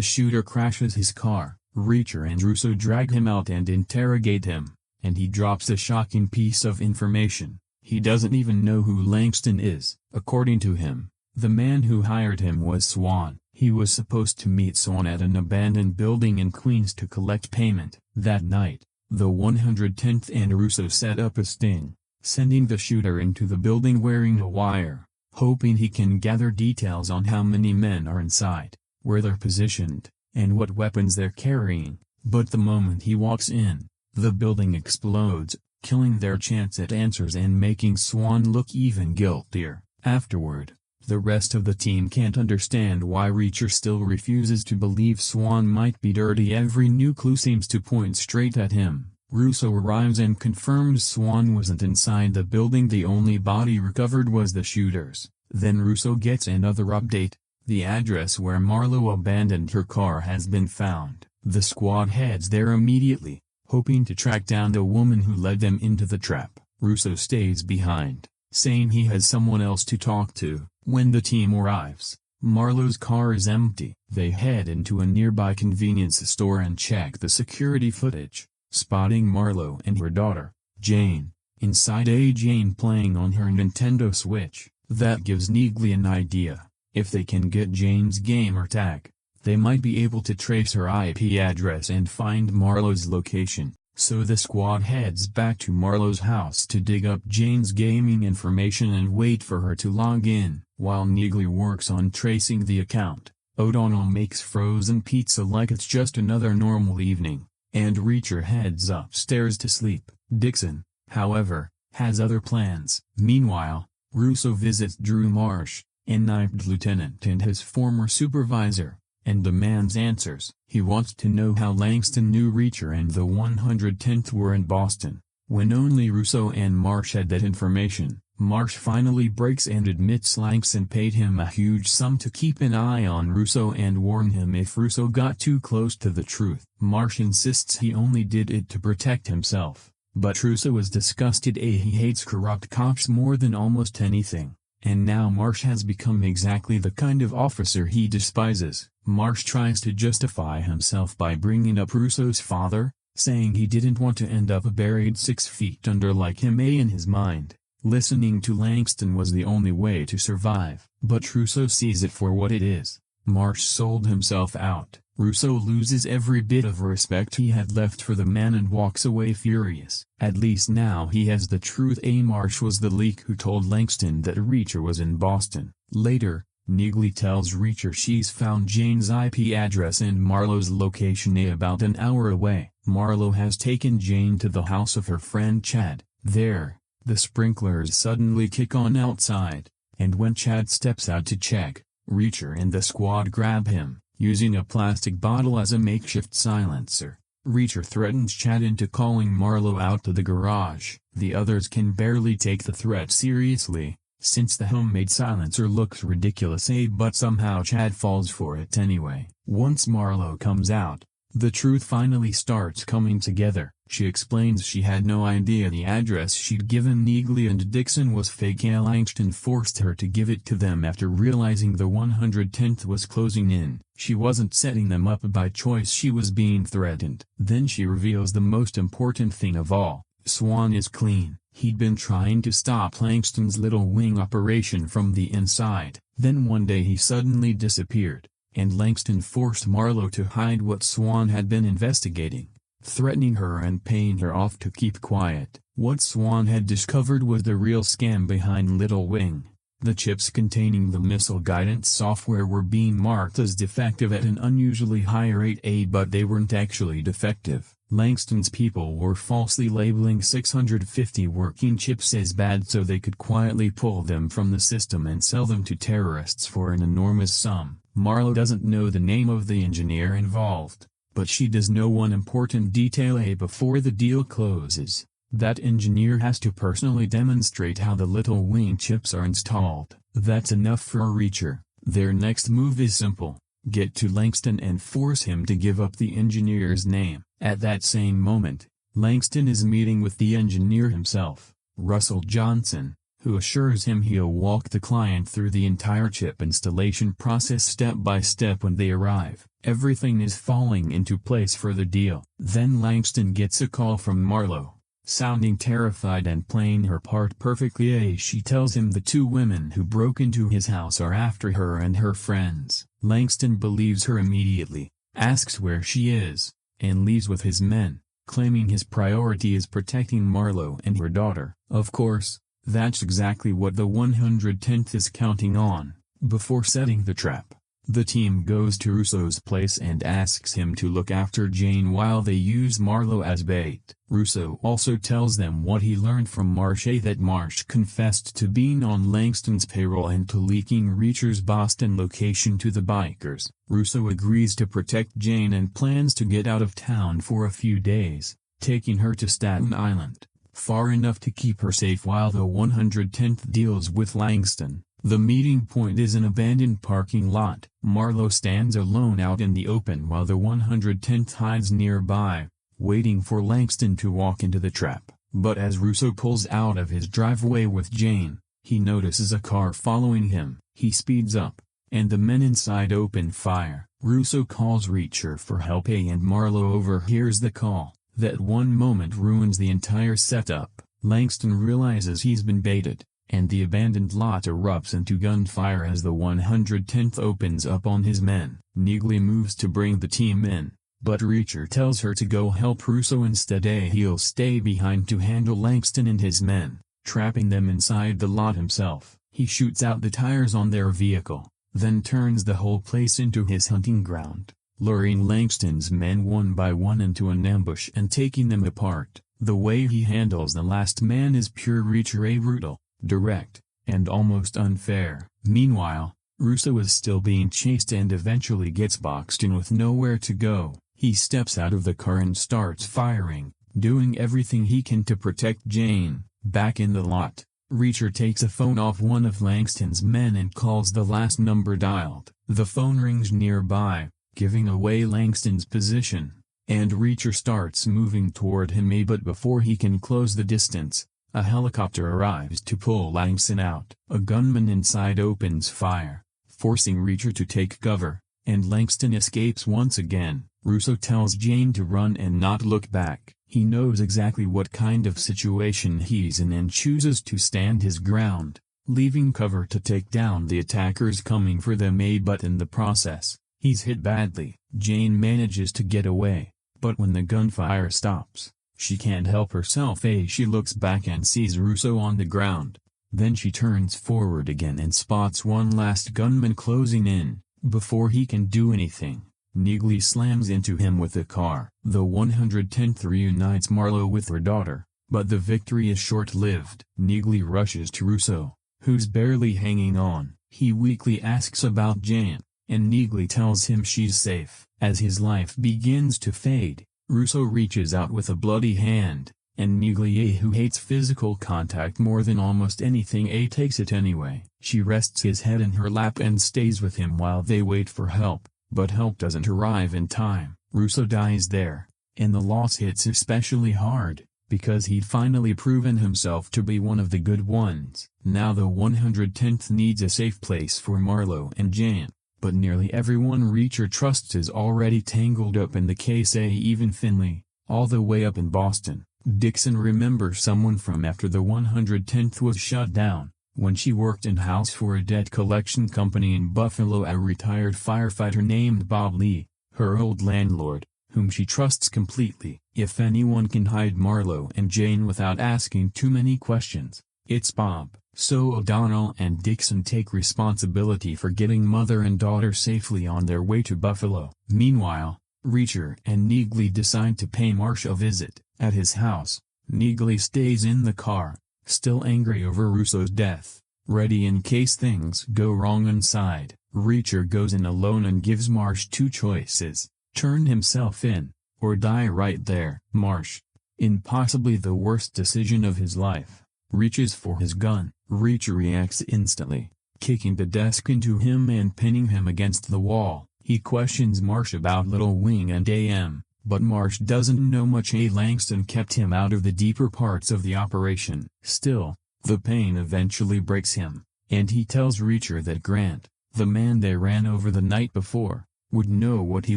shooter crashes his car. Reacher and Russo drag him out and interrogate him, and he drops a shocking piece of information. He doesn't even know who Langston is. According to him, the man who hired him was Swan. He was supposed to meet Swan at an abandoned building in Queens to collect payment. That night, the 110th and Russo set up a sting, sending the shooter into the building wearing a wire, hoping he can gather details on how many men are inside, where they're positioned, and what weapons they're carrying. But the moment he walks in, the building explodes, killing their chance at answers and making Swan look even guiltier. Afterward, the rest of the team can't understand why Reacher still refuses to believe Swan might be dirty. Every new clue seems to point straight at him. Russo arrives and confirms Swan wasn't inside the building. The only body recovered was the shooter's. Then Russo gets another update. The address where Marlowe abandoned her car has been found. The squad heads there immediately, hoping to track down the woman who led them into the trap. Russo stays behind, saying he has someone else to talk to. When the team arrives, Marlowe's car is empty. They head into a nearby convenience store and check the security footage, spotting Marlowe and her daughter, Jane, inside. Jane playing on her Nintendo Switch. That gives Neagley an idea. If they can get Jane's gamer tag, they might be able to trace her IP address and find Marlowe's location. So the squad heads back to Marlowe's house to dig up Jane's gaming information and wait for her to log in. While Neagley works on tracing the account, O'Donnell makes frozen pizza like it's just another normal evening, and Reacher heads upstairs to sleep. Dixon, however, has other plans. Meanwhile, Russo visits Drew Marsh, a named lieutenant and his former supervisor, and demands answers. He wants to know how Langston knew Reacher and the 110th were in Boston, when only Russo and Marsh had that information. Marsh finally breaks and admits Langston paid him a huge sum to keep an eye on Russo and warn him if Russo got too close to the truth. Marsh insists he only did it to protect himself, but Russo is disgusted. He hates corrupt cops more than almost anything, and now Marsh has become exactly the kind of officer he despises. Marsh tries to justify himself by bringing up Russo's father, saying he didn't want to end up buried 6 feet under like him. In his mind, listening to Langston was the only way to survive. But Russo sees it for what it is. Marsh sold himself out. Russo loses every bit of respect he had left for the man and walks away furious. At least now he has the truth. Marsh was the leak who told Langston that Reacher was in Boston. Later, Neagley tells Reacher she's found Jane's IP address and Marlowe's location about an hour away. Marlowe has taken Jane to the house of her friend Chad. There, the sprinklers suddenly kick on outside, and when Chad steps out to check, Reacher and the squad grab him, using a plastic bottle as a makeshift silencer. Reacher threatens Chad into calling Marlowe out to the garage. The others can barely take the threat seriously, since the homemade silencer looks ridiculous, but somehow Chad falls for it anyway. Once Marlowe comes out, the truth finally starts coming together. She explains she had no idea the address she'd given Neagley and Dixon was fake. Langston forced her to give it to them after realizing the 110th was closing in. She wasn't setting them up by choice, she was being threatened. Then she reveals the most important thing of all: Swan is clean. He'd been trying to stop Langston's little wing operation from the inside. Then one day he suddenly disappeared, and Langston forced Marlowe to hide what Swan had been investigating, threatening her and paying her off to keep quiet. What Swan had discovered was the real scam behind Little Wing. The chips containing the missile guidance software were being marked as defective at an unusually high rate, but they weren't actually defective. Langston's people were falsely labeling 650 working chips as bad so they could quietly pull them from the system and sell them to terrorists for an enormous sum. Marlowe doesn't know the name of the engineer involved, but she does know one important detail: before the deal closes, that engineer has to personally demonstrate how the Little Wing chips are installed. That's enough for a Reacher. Their next move is simple: get to Langston and force him to give up the engineer's name. At that same moment, Langston is meeting with the engineer himself, Russell Johnson, who assures him he'll walk the client through the entire chip installation process step by step when they arrive. Everything is falling into place for the deal. Then Langston gets a call from Marlowe, sounding terrified and playing her part perfectly. She tells him the 2 women who broke into his house are after her and her friends. Langston believes her immediately, asks where she is, and leaves with his men, claiming his priority is protecting Marlowe and her daughter. Of course, that's exactly what the 110th is counting on. Before setting the trap, the team goes to Russo's place and asks him to look after Jane while they use Marlowe as bait. Russo also tells them what he learned from Marsh, that Marsh confessed to being on Langston's payroll and to leaking Reacher's Boston location to the bikers. Russo agrees to protect Jane and plans to get out of town for a few days, taking her to Staten Island, far enough to keep her safe while the 110th deals with Langston. The meeting point is an abandoned parking lot. Marlowe stands alone out in the open while the 110th hides nearby, waiting for Langston to walk into the trap. But as Russo pulls out of his driveway with Jane, he notices a car following him. He speeds up, and the men inside open fire. Russo calls Reacher for help, and Marlowe overhears the call. That one moment ruins the entire setup. Langston realizes he's been baited, and the abandoned lot erupts into gunfire as the 110th opens up on his men. Neagley moves to bring the team in, but Reacher tells her to go help Russo instead. He'll stay behind to handle Langston and his men, trapping them inside the lot himself. He shoots out the tires on their vehicle, then turns the whole place into his hunting ground, luring Langston's men one by one into an ambush and taking them apart. The way he handles the last man is pure Reacher, brutal, direct, and almost unfair. Meanwhile, Russo is still being chased and eventually gets boxed in with nowhere to go. He steps out of the car and starts firing, doing everything he can to protect Jane. Back in the lot, Reacher takes a phone off one of Langston's men and calls the last number dialed. The phone rings nearby, giving away Langston's position, and Reacher starts moving toward him, but before he can close the distance, a helicopter arrives to pull Langston out. A gunman inside opens fire, forcing Reacher to take cover, and Langston escapes once again. Russo tells Jane to run and not look back. He knows exactly what kind of situation he's in and chooses to stand his ground, leaving cover to take down the attackers coming for them, but in the process, he's hit badly. Jane manages to get away, but when the gunfire stops, she can't help herself. She looks back and sees Russo on the ground. Then she turns forward again and spots one last gunman closing in. Before he can do anything, Neagley slams into him with a car. The 110th reunites Marlo with her daughter, but the victory is short-lived. Neagley rushes to Russo, who's barely hanging on. He weakly asks about Jane, and Neagley tells him she's safe. As his life begins to fade, Russo reaches out with a bloody hand, and Neagley, who hates physical contact more than almost anything, takes it anyway. She rests his head in her lap and stays with him while they wait for help, but help doesn't arrive in time. Russo dies there, and the loss hits especially hard, because he'd finally proven himself to be one of the good ones. Now the 110th needs a safe place for Marlo and Jane, but nearly everyone Reacher trusts is already tangled up in the case, even Finley, all the way up in Boston. Dixon remembers someone from after the 110th was shut down, when she worked in-house for a debt collection company in Buffalo. A retired firefighter named Bob Lee, her old landlord, whom she trusts completely. If anyone can hide Marlo and Jane without asking too many questions, it's Bob. So O'Donnell and Dixon take responsibility for getting mother and daughter safely on their way to Buffalo. Meanwhile, Reacher and Neagley decide to pay Marsh a visit. At his house, Neagley stays in the car, still angry over Russo's death, ready in case things go wrong inside. Reacher goes in alone and gives Marsh two choices: turn himself in, or die right there. Marsh, in possibly the worst decision of his life, reaches for his gun. Reacher reacts instantly, kicking the desk into him and pinning him against the wall. He questions Marsh about Little Wing and AM, but Marsh doesn't know much. Langston kept him out of the deeper parts of the operation. Still, the pain eventually breaks him, and he tells Reacher that Grant, the man they ran over the night before, would know what he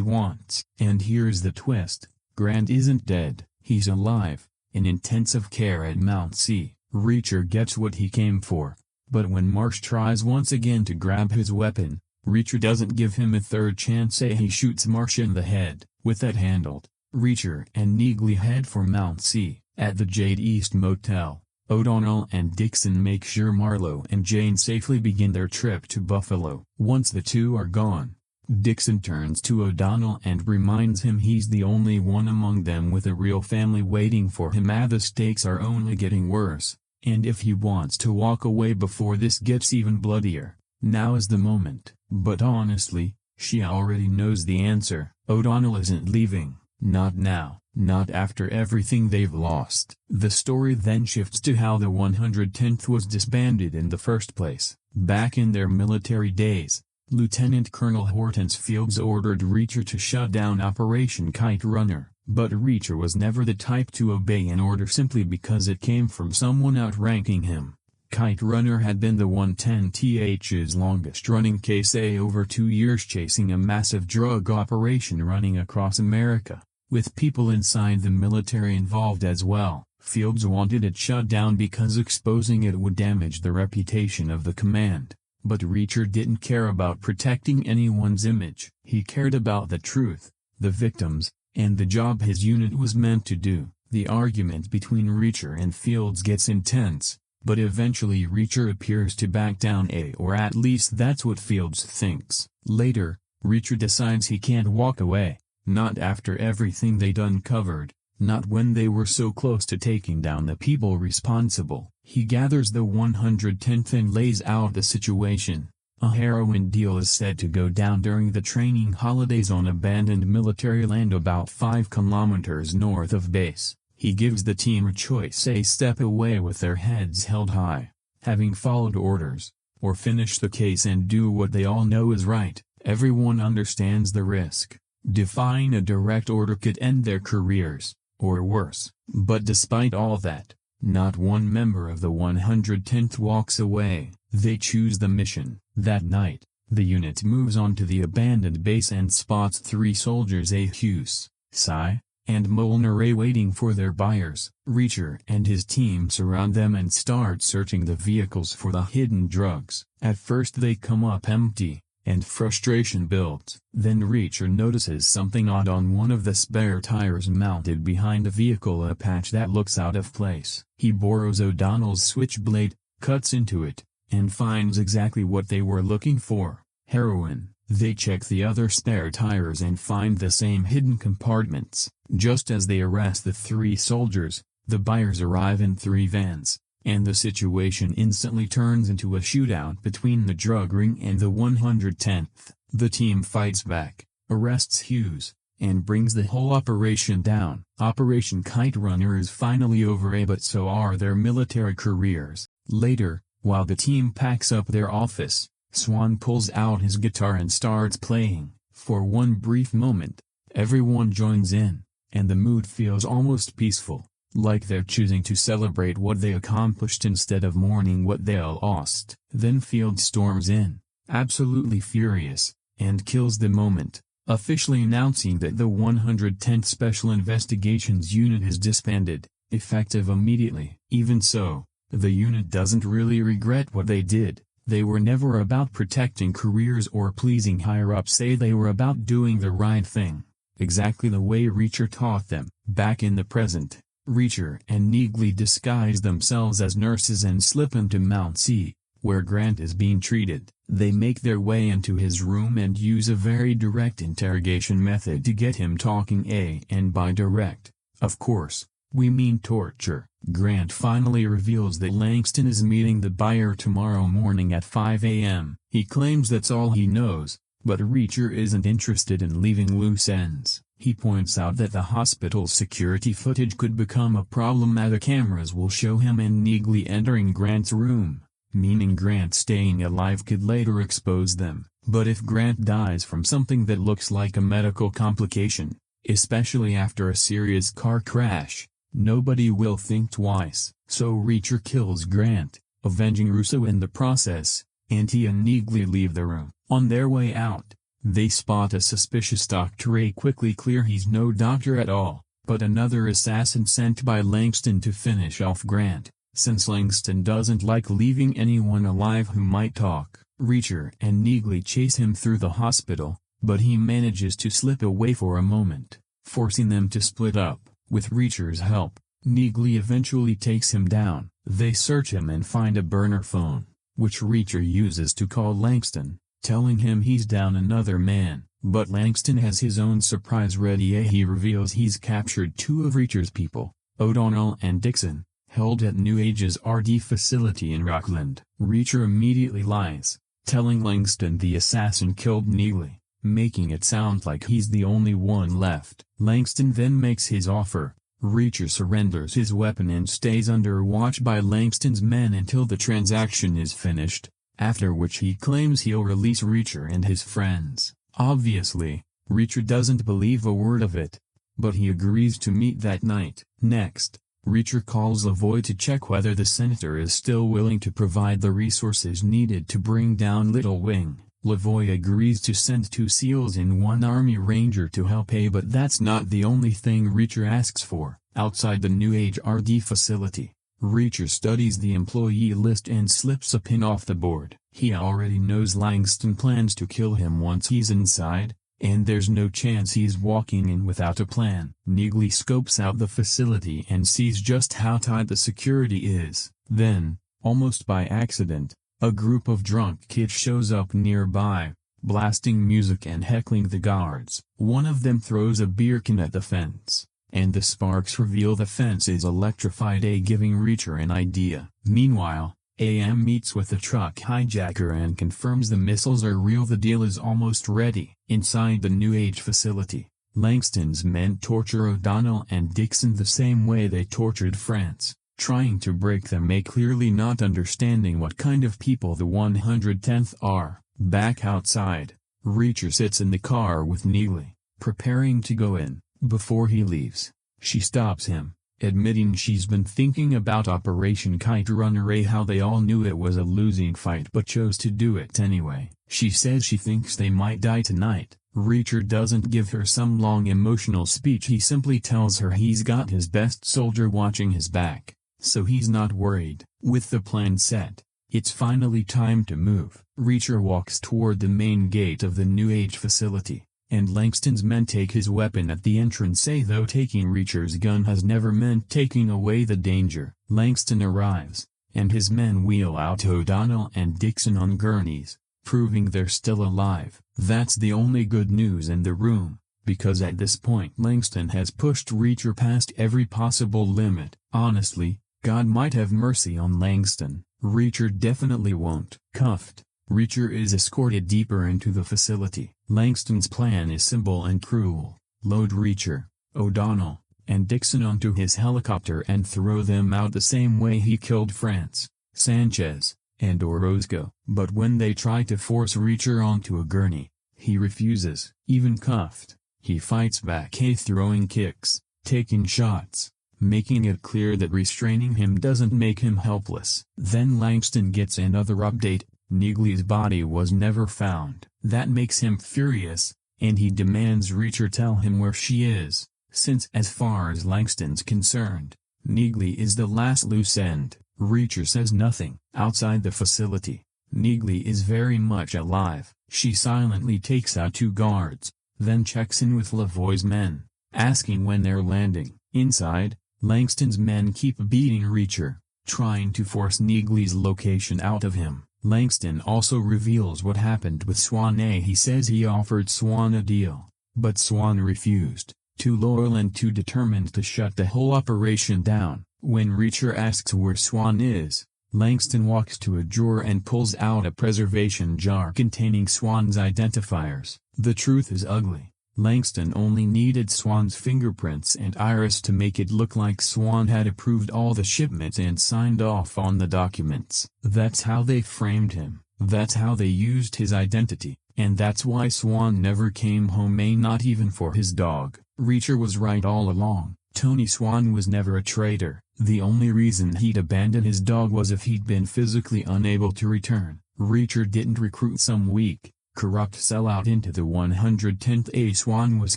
wants. And here's the twist: Grant isn't dead, he's alive, in intensive care at Mount C. Reacher gets what he came for, but when Marsh tries once again to grab his weapon, Reacher doesn't give him a third chance. He shoots Marsh in the head. With that handled, Reacher and Neagley head for Mount C. At the Jade East Motel, O'Donnell and Dixon make sure Marlo and Jane safely begin their trip to Buffalo. Once the two are gone, Dixon turns to O'Donnell and reminds him he's the only one among them with a real family waiting for him. The stakes are only getting worse, and if he wants to walk away before this gets even bloodier, now is the moment. But honestly, she already knows the answer. O'Donnell isn't leaving, not now, not after everything they've lost. The story then shifts to how the 110th was disbanded in the first place. Back in their military days, Lieutenant Colonel Hortense Fields ordered Reacher to shut down Operation Kite Runner, but Reacher was never the type to obey an order simply because it came from someone outranking him. Kite Runner had been the 110th's longest-running case, over 2 years, chasing a massive drug operation running across America, with people inside the military involved as well. Fields wanted it shut down because exposing it would damage the reputation of the command, but Reacher didn't care about protecting anyone's image. He cared about the truth, the victims, and the job his unit was meant to do. The argument between Reacher and Fields gets intense, but eventually Reacher appears to back down, or at least that's what Fields thinks. Later, Reacher decides he can't walk away, not after everything they'd uncovered, not when they were so close to taking down the people responsible. He gathers the 110th and lays out the situation. A heroin deal is said to go down during the training holidays on abandoned military land about 5 kilometers north of base. He gives the team a choice: step away with their heads held high, having followed orders, or finish the case and do what they all know is right. Everyone understands the risk. Defying a direct order could end their careers, or worse. But despite all that, not one member of the 110th walks away. They choose the mission. That night, the unit moves on to the abandoned base and spots 3 soldiers, Hughes, Cy, and Molnar waiting for their buyers. Reacher and his team surround them and start searching the vehicles for the hidden drugs. At first they come up empty, and frustration builds. Then Reacher notices something odd on one of the spare tires mounted behind the vehicle, a patch that looks out of place. He borrows O'Donnell's switchblade, cuts into it, and finds exactly what they were looking for: heroin. They check the other spare tires and find the same hidden compartments. Just as they arrest the 3 soldiers, the buyers arrive in 3 vans, and the situation instantly turns into a shootout between the drug ring and the 110th. The team fights back, arrests Hughes, and brings the whole operation down. Operation Kite Runner is finally over, but so are their military careers. Later, while the team packs up their office, Swan pulls out his guitar and starts playing. For one brief moment, everyone joins in, and the mood feels almost peaceful, like they're choosing to celebrate what they accomplished instead of mourning what they lost. Then Field storms in, absolutely furious, and kills the moment, officially announcing that the 110th Special Investigations Unit is disbanded, effective immediately. Even so, the unit doesn't really regret what they did. They were never about protecting careers or pleasing higher-ups. They were about doing the right thing, exactly the way Reacher taught them. Back in the present, Reacher and Neagley disguise themselves as nurses and slip into Mount C, where Grant is being treated. They make their way into his room and use a very direct interrogation method to get him talking. And by direct, of course, we mean torture. Grant finally reveals that Langston is meeting the buyer tomorrow morning at 5 a.m. He claims that's all he knows, but Reacher isn't interested in leaving loose ends. He points out that the hospital's security footage could become a problem, as the cameras will show him and Neagley entering Grant's room, meaning Grant staying alive could later expose them. But if Grant dies from something that looks like a medical complication, especially after a serious car crash, nobody will think twice. So Reacher kills Grant, avenging Russo in the process, and he and Neagley leave the room. On their way out, they spot a suspicious doctor. Quickly clear he's no doctor at all, but another assassin sent by Langston to finish off Grant, since Langston doesn't like leaving anyone alive who might talk. Reacher and Neagley chase him through the hospital, but he manages to slip away for a moment, forcing them to split up. With Reacher's help, Neagley eventually takes him down. They search him and find a burner phone, which Reacher uses to call Langston, telling him he's down another man. But Langston has his own surprise ready. He reveals he's captured 2 of Reacher's people, O'Donnell and Dixon, held at New Age's RD facility in Rockland. Reacher immediately lies, telling Langston the assassin killed Neagley, making it sound like he's the only one left. Langston then makes his offer. Reacher surrenders his weapon and stays under watch by Langston's men until the transaction is finished, after which he claims he'll release Reacher and his friends. Obviously, Reacher doesn't believe a word of it, but he agrees to meet that night. Next, Reacher calls Lavoie to check whether the senator is still willing to provide the resources needed to bring down Little Wing. Lavoie agrees to send 2 SEALs and 1 Army Ranger to help, but that's not the only thing Reacher asks for. Outside the New Age RD facility, Reacher studies the employee list and slips a pin off the board. He already knows Langston plans to kill him once he's inside, and there's no chance he's walking in without a plan. Neagley scopes out the facility and sees just how tight the security is. Then, almost by accident, a group of drunk kids shows up nearby, blasting music and heckling the guards. One of them throws a beer can at the fence, and the sparks reveal the fence is electrified, giving Reacher an idea. Meanwhile, AM meets with the truck hijacker and confirms the missiles are real. The deal is almost ready. Inside the New Age facility, Langston's men torture O'Donnell and Dixon the same way they tortured France. trying to break them, clearly not understanding what kind of people the 110th are. Back outside, Reacher sits in the car with Neagley, preparing to go in. Before he leaves, she stops him, admitting she's been thinking about Operation Kite Runner, how they all knew it was a losing fight but chose to do it anyway. She says she thinks they might die tonight. Reacher doesn't give her some long emotional speech, he simply tells her he's got his best soldier watching his back, so he's not worried. With the plan set, it's finally time to move. Reacher walks toward the main gate of the New Age facility, and Langston's men take his weapon at the entrance, though taking Reacher's gun has never meant taking away the danger. Langston arrives, and his men wheel out O'Donnell and Dixon on gurneys, proving they're still alive. That's the only good news in the room, because at this point Langston has pushed Reacher past every possible limit. Honestly, God might have mercy on Langston. Reacher definitely won't. Cuffed, Reacher is escorted deeper into the facility. Langston's plan is simple and cruel. Load Reacher, O'Donnell, and Dixon onto his helicopter and throw them out the same way he killed France, Sanchez, and Orozco. But when they try to force Reacher onto a gurney, he refuses. Even cuffed, he fights back, throwing kicks, taking shots, making it clear that restraining him doesn't make him helpless. Then Langston gets another update: Neagley's body was never found. That makes him furious, and he demands Reacher tell him where she is, since as far as Langston's concerned, Neagley is the last loose end. Reacher says nothing. Outside the facility, Neagley is very much alive. She silently takes out 2 guards, then checks in with Lavoie's men, asking when they're landing. Inside, Langston's men keep beating Reacher, trying to force Neagley's location out of him. Langston also reveals what happened with Swan. He says he offered Swan a deal, but Swan refused, too loyal and too determined to shut the whole operation down. When Reacher asks where Swan is, Langston walks to a drawer and pulls out a preservation jar containing Swan's identifiers. The truth is ugly. Langston only needed Swan's fingerprints and iris to make it look like Swan had approved all the shipments and signed off on the documents. That's how they framed him. That's how they used his identity. And that's why Swan never came home, not even for his dog. Reacher was right all along. Tony Swan was never a traitor. The only reason he'd abandon his dog was if he'd been physically unable to return. Reacher didn't recruit some weak, corrupt sellout into the 110th. Swan was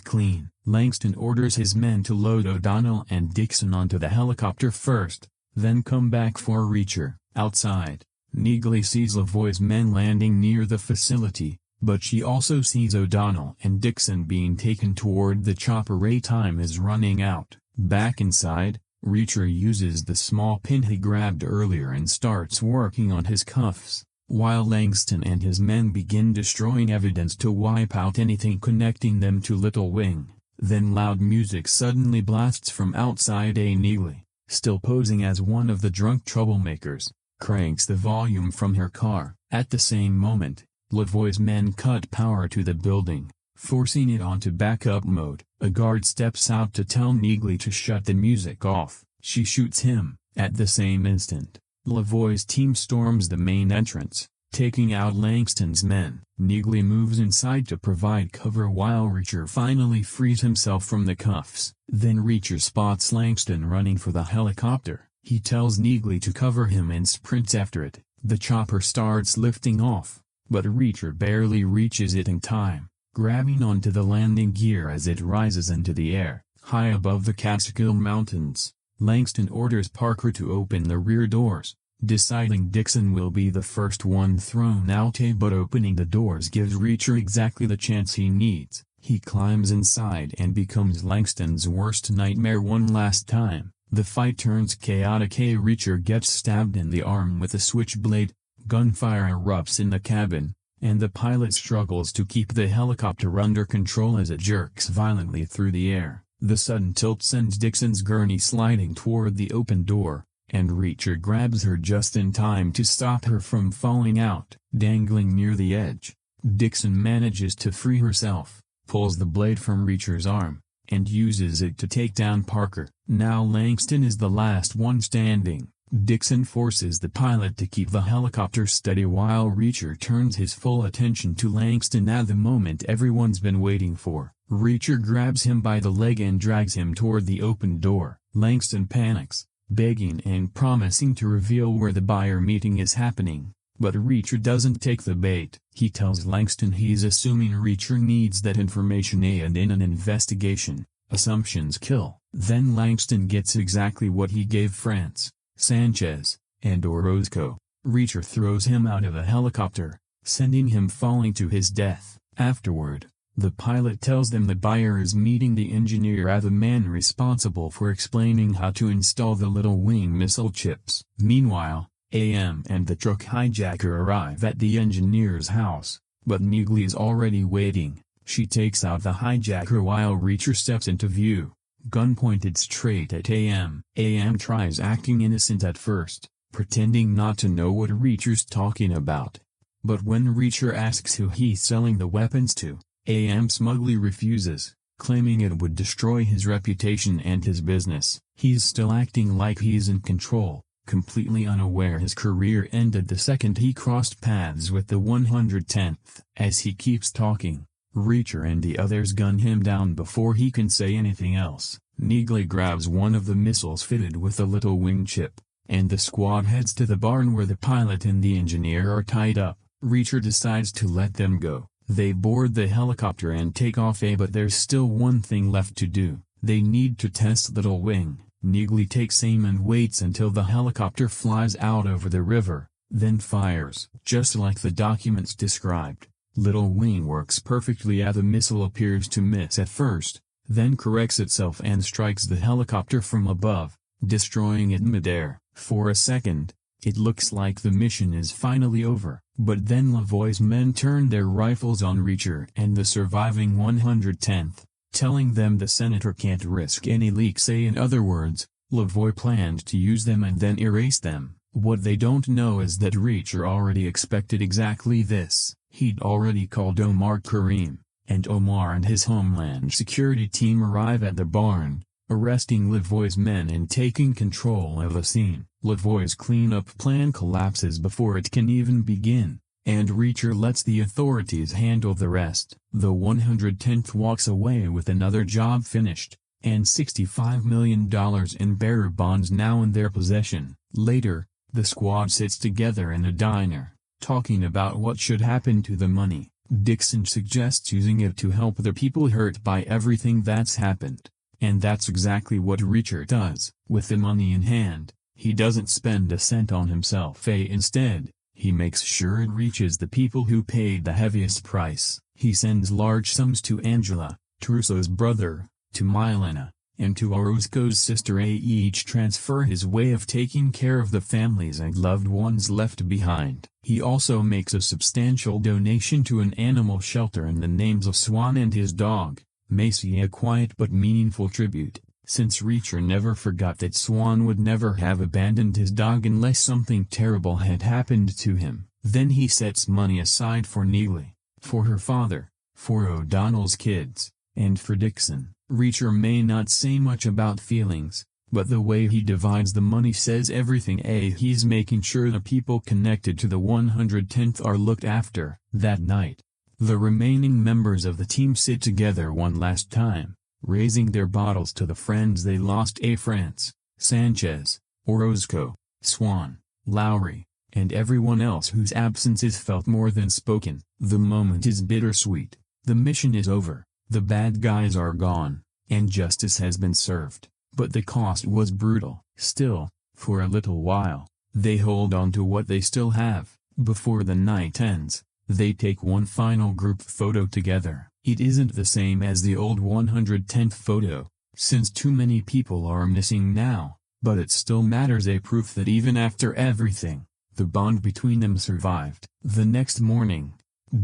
clean. Langston orders his men to load O'Donnell and Dixon onto the helicopter first, then come back for Reacher. Outside, Neagley sees Lavoie's men landing near the facility, but she also sees O'Donnell and Dixon being taken toward the chopper. Time is running out. Back inside, Reacher uses the small pin he grabbed earlier and starts working on his cuffs, while Langston and his men begin destroying evidence to wipe out anything connecting them to Little Wing. Then loud music suddenly blasts from outside. Neagley, still posing as one of the drunk troublemakers, cranks the volume from her car. At the same moment, Lavoie's men cut power to the building, forcing it onto backup mode. A guard steps out to tell Neagley to shut the music off. She shoots him. At the same instant, Lavoie's team storms the main entrance, taking out Langston's men. Neagley moves inside to provide cover while Reacher finally frees himself from the cuffs. Then Reacher spots Langston running for the helicopter. He tells Neagley to cover him and sprints after it. The chopper starts lifting off, but Reacher barely reaches it in time, grabbing onto the landing gear as it rises into the air. High above the Catskill Mountains, Langston orders Parker to open the rear doors, deciding Dixon will be the first one thrown out. But opening the doors gives Reacher exactly the chance he needs. He climbs inside and becomes Langston's worst nightmare one last time. The fight turns chaotic. Reacher gets stabbed in the arm with a switchblade, gunfire erupts in the cabin, and the pilot struggles to keep the helicopter under control as it jerks violently through the air. The sudden tilt sends Dixon's gurney sliding toward the open door, and Reacher grabs her just in time to stop her from falling out. Dangling near the edge, Dixon manages to free herself, pulls the blade from Reacher's arm, and uses it to take down Parker. Now Langston is the last one standing. Dixon forces the pilot to keep the helicopter steady while Reacher turns his full attention to Langston at the moment everyone's been waiting for. Reacher grabs him by the leg and drags him toward the open door. Langston panics, begging and promising to reveal where the buyer meeting is happening, but Reacher doesn't take the bait. He tells Langston he's assuming Reacher needs that information and in an investigation, assumptions kill. Then Langston gets exactly what he gave France, Sanchez, and Orozco. Reacher throws him out of a helicopter, sending him falling to his death. Afterward, the pilot tells them the buyer is meeting the engineer as the man responsible for explaining how to install the little wing missile chips. Meanwhile, AM and the truck hijacker arrive at the engineer's house, but Neagley is already waiting. She takes out the hijacker while Reacher steps into view, gun pointed straight at AM. AM tries acting innocent at first, pretending not to know what Reacher's talking about. But when Reacher asks who he's selling the weapons to, AM smugly refuses, claiming it would destroy his reputation and his business. He's still acting like he's in control, completely unaware his career ended the second he crossed paths with the 110th. As he keeps talking, Reacher and the others gun him down before he can say anything else. Neagley grabs one of the missiles fitted with a little wing chip, and the squad heads to the barn where the pilot and the engineer are tied up. Reacher decides to let them go. They board the helicopter and take off, but there's still one thing left to do. They need to test Little Wing. Neagley takes aim and waits until the helicopter flies out over the river, then fires. Just like the documents described, Little Wing works perfectly as the missile appears to miss at first, then corrects itself and strikes the helicopter from above, destroying it midair. For a second, it looks like the mission is finally over, but then Lavoie's men turn their rifles on Reacher and the surviving 110th, telling them the senator can't risk any leaks. In other words, Lavoie planned to use them and then erase them. What they don't know is that Reacher already expected exactly this. He'd already called Omar Karim, and Omar and his Homeland Security team arrive at the barn, arresting Lavoie's men and taking control of the scene. Lavoie's cleanup plan collapses before it can even begin, and Reacher lets the authorities handle the rest. The 110th walks away with another job finished, and $65 million in bearer bonds now in their possession. Later, the squad sits together in a diner, talking about what should happen to the money. Dixon suggests using it to help the people hurt by everything that's happened. And that's exactly what Reacher does. With the money in hand, he doesn't spend a cent on himself. Instead, he makes sure it reaches the people who paid the heaviest price. He sends large sums to Angela, Trusso's brother, to Milena, and to Orozco's sister. Each transfer his way of taking care of the families and loved ones left behind. He also makes a substantial donation to an animal shelter in the names of Swan and his dog, Macy, a quiet but meaningful tribute, since Reacher never forgot that Swan would never have abandoned his dog unless something terrible had happened to him. Then he sets money aside for Neagley, for her father, for O'Donnell's kids, and for Dixon. Reacher may not say much about feelings, but the way he divides the money says everything. He's making sure the people connected to the 110th are looked after. That night, the remaining members of the team sit together one last time, raising their bottles to the friends they lost. France, Sanchez, Orozco, Swan, Lowry, and everyone else whose absence is felt more than spoken. The moment is bittersweet. The mission is over, the bad guys are gone, and justice has been served, but the cost was brutal. Still, for a little while, they hold on to what they still have. Before the night ends, they take one final group photo together. It isn't the same as the old 110th photo, since too many people are missing now, but it still matters. A proof that even after everything, the bond between them survived. The next morning,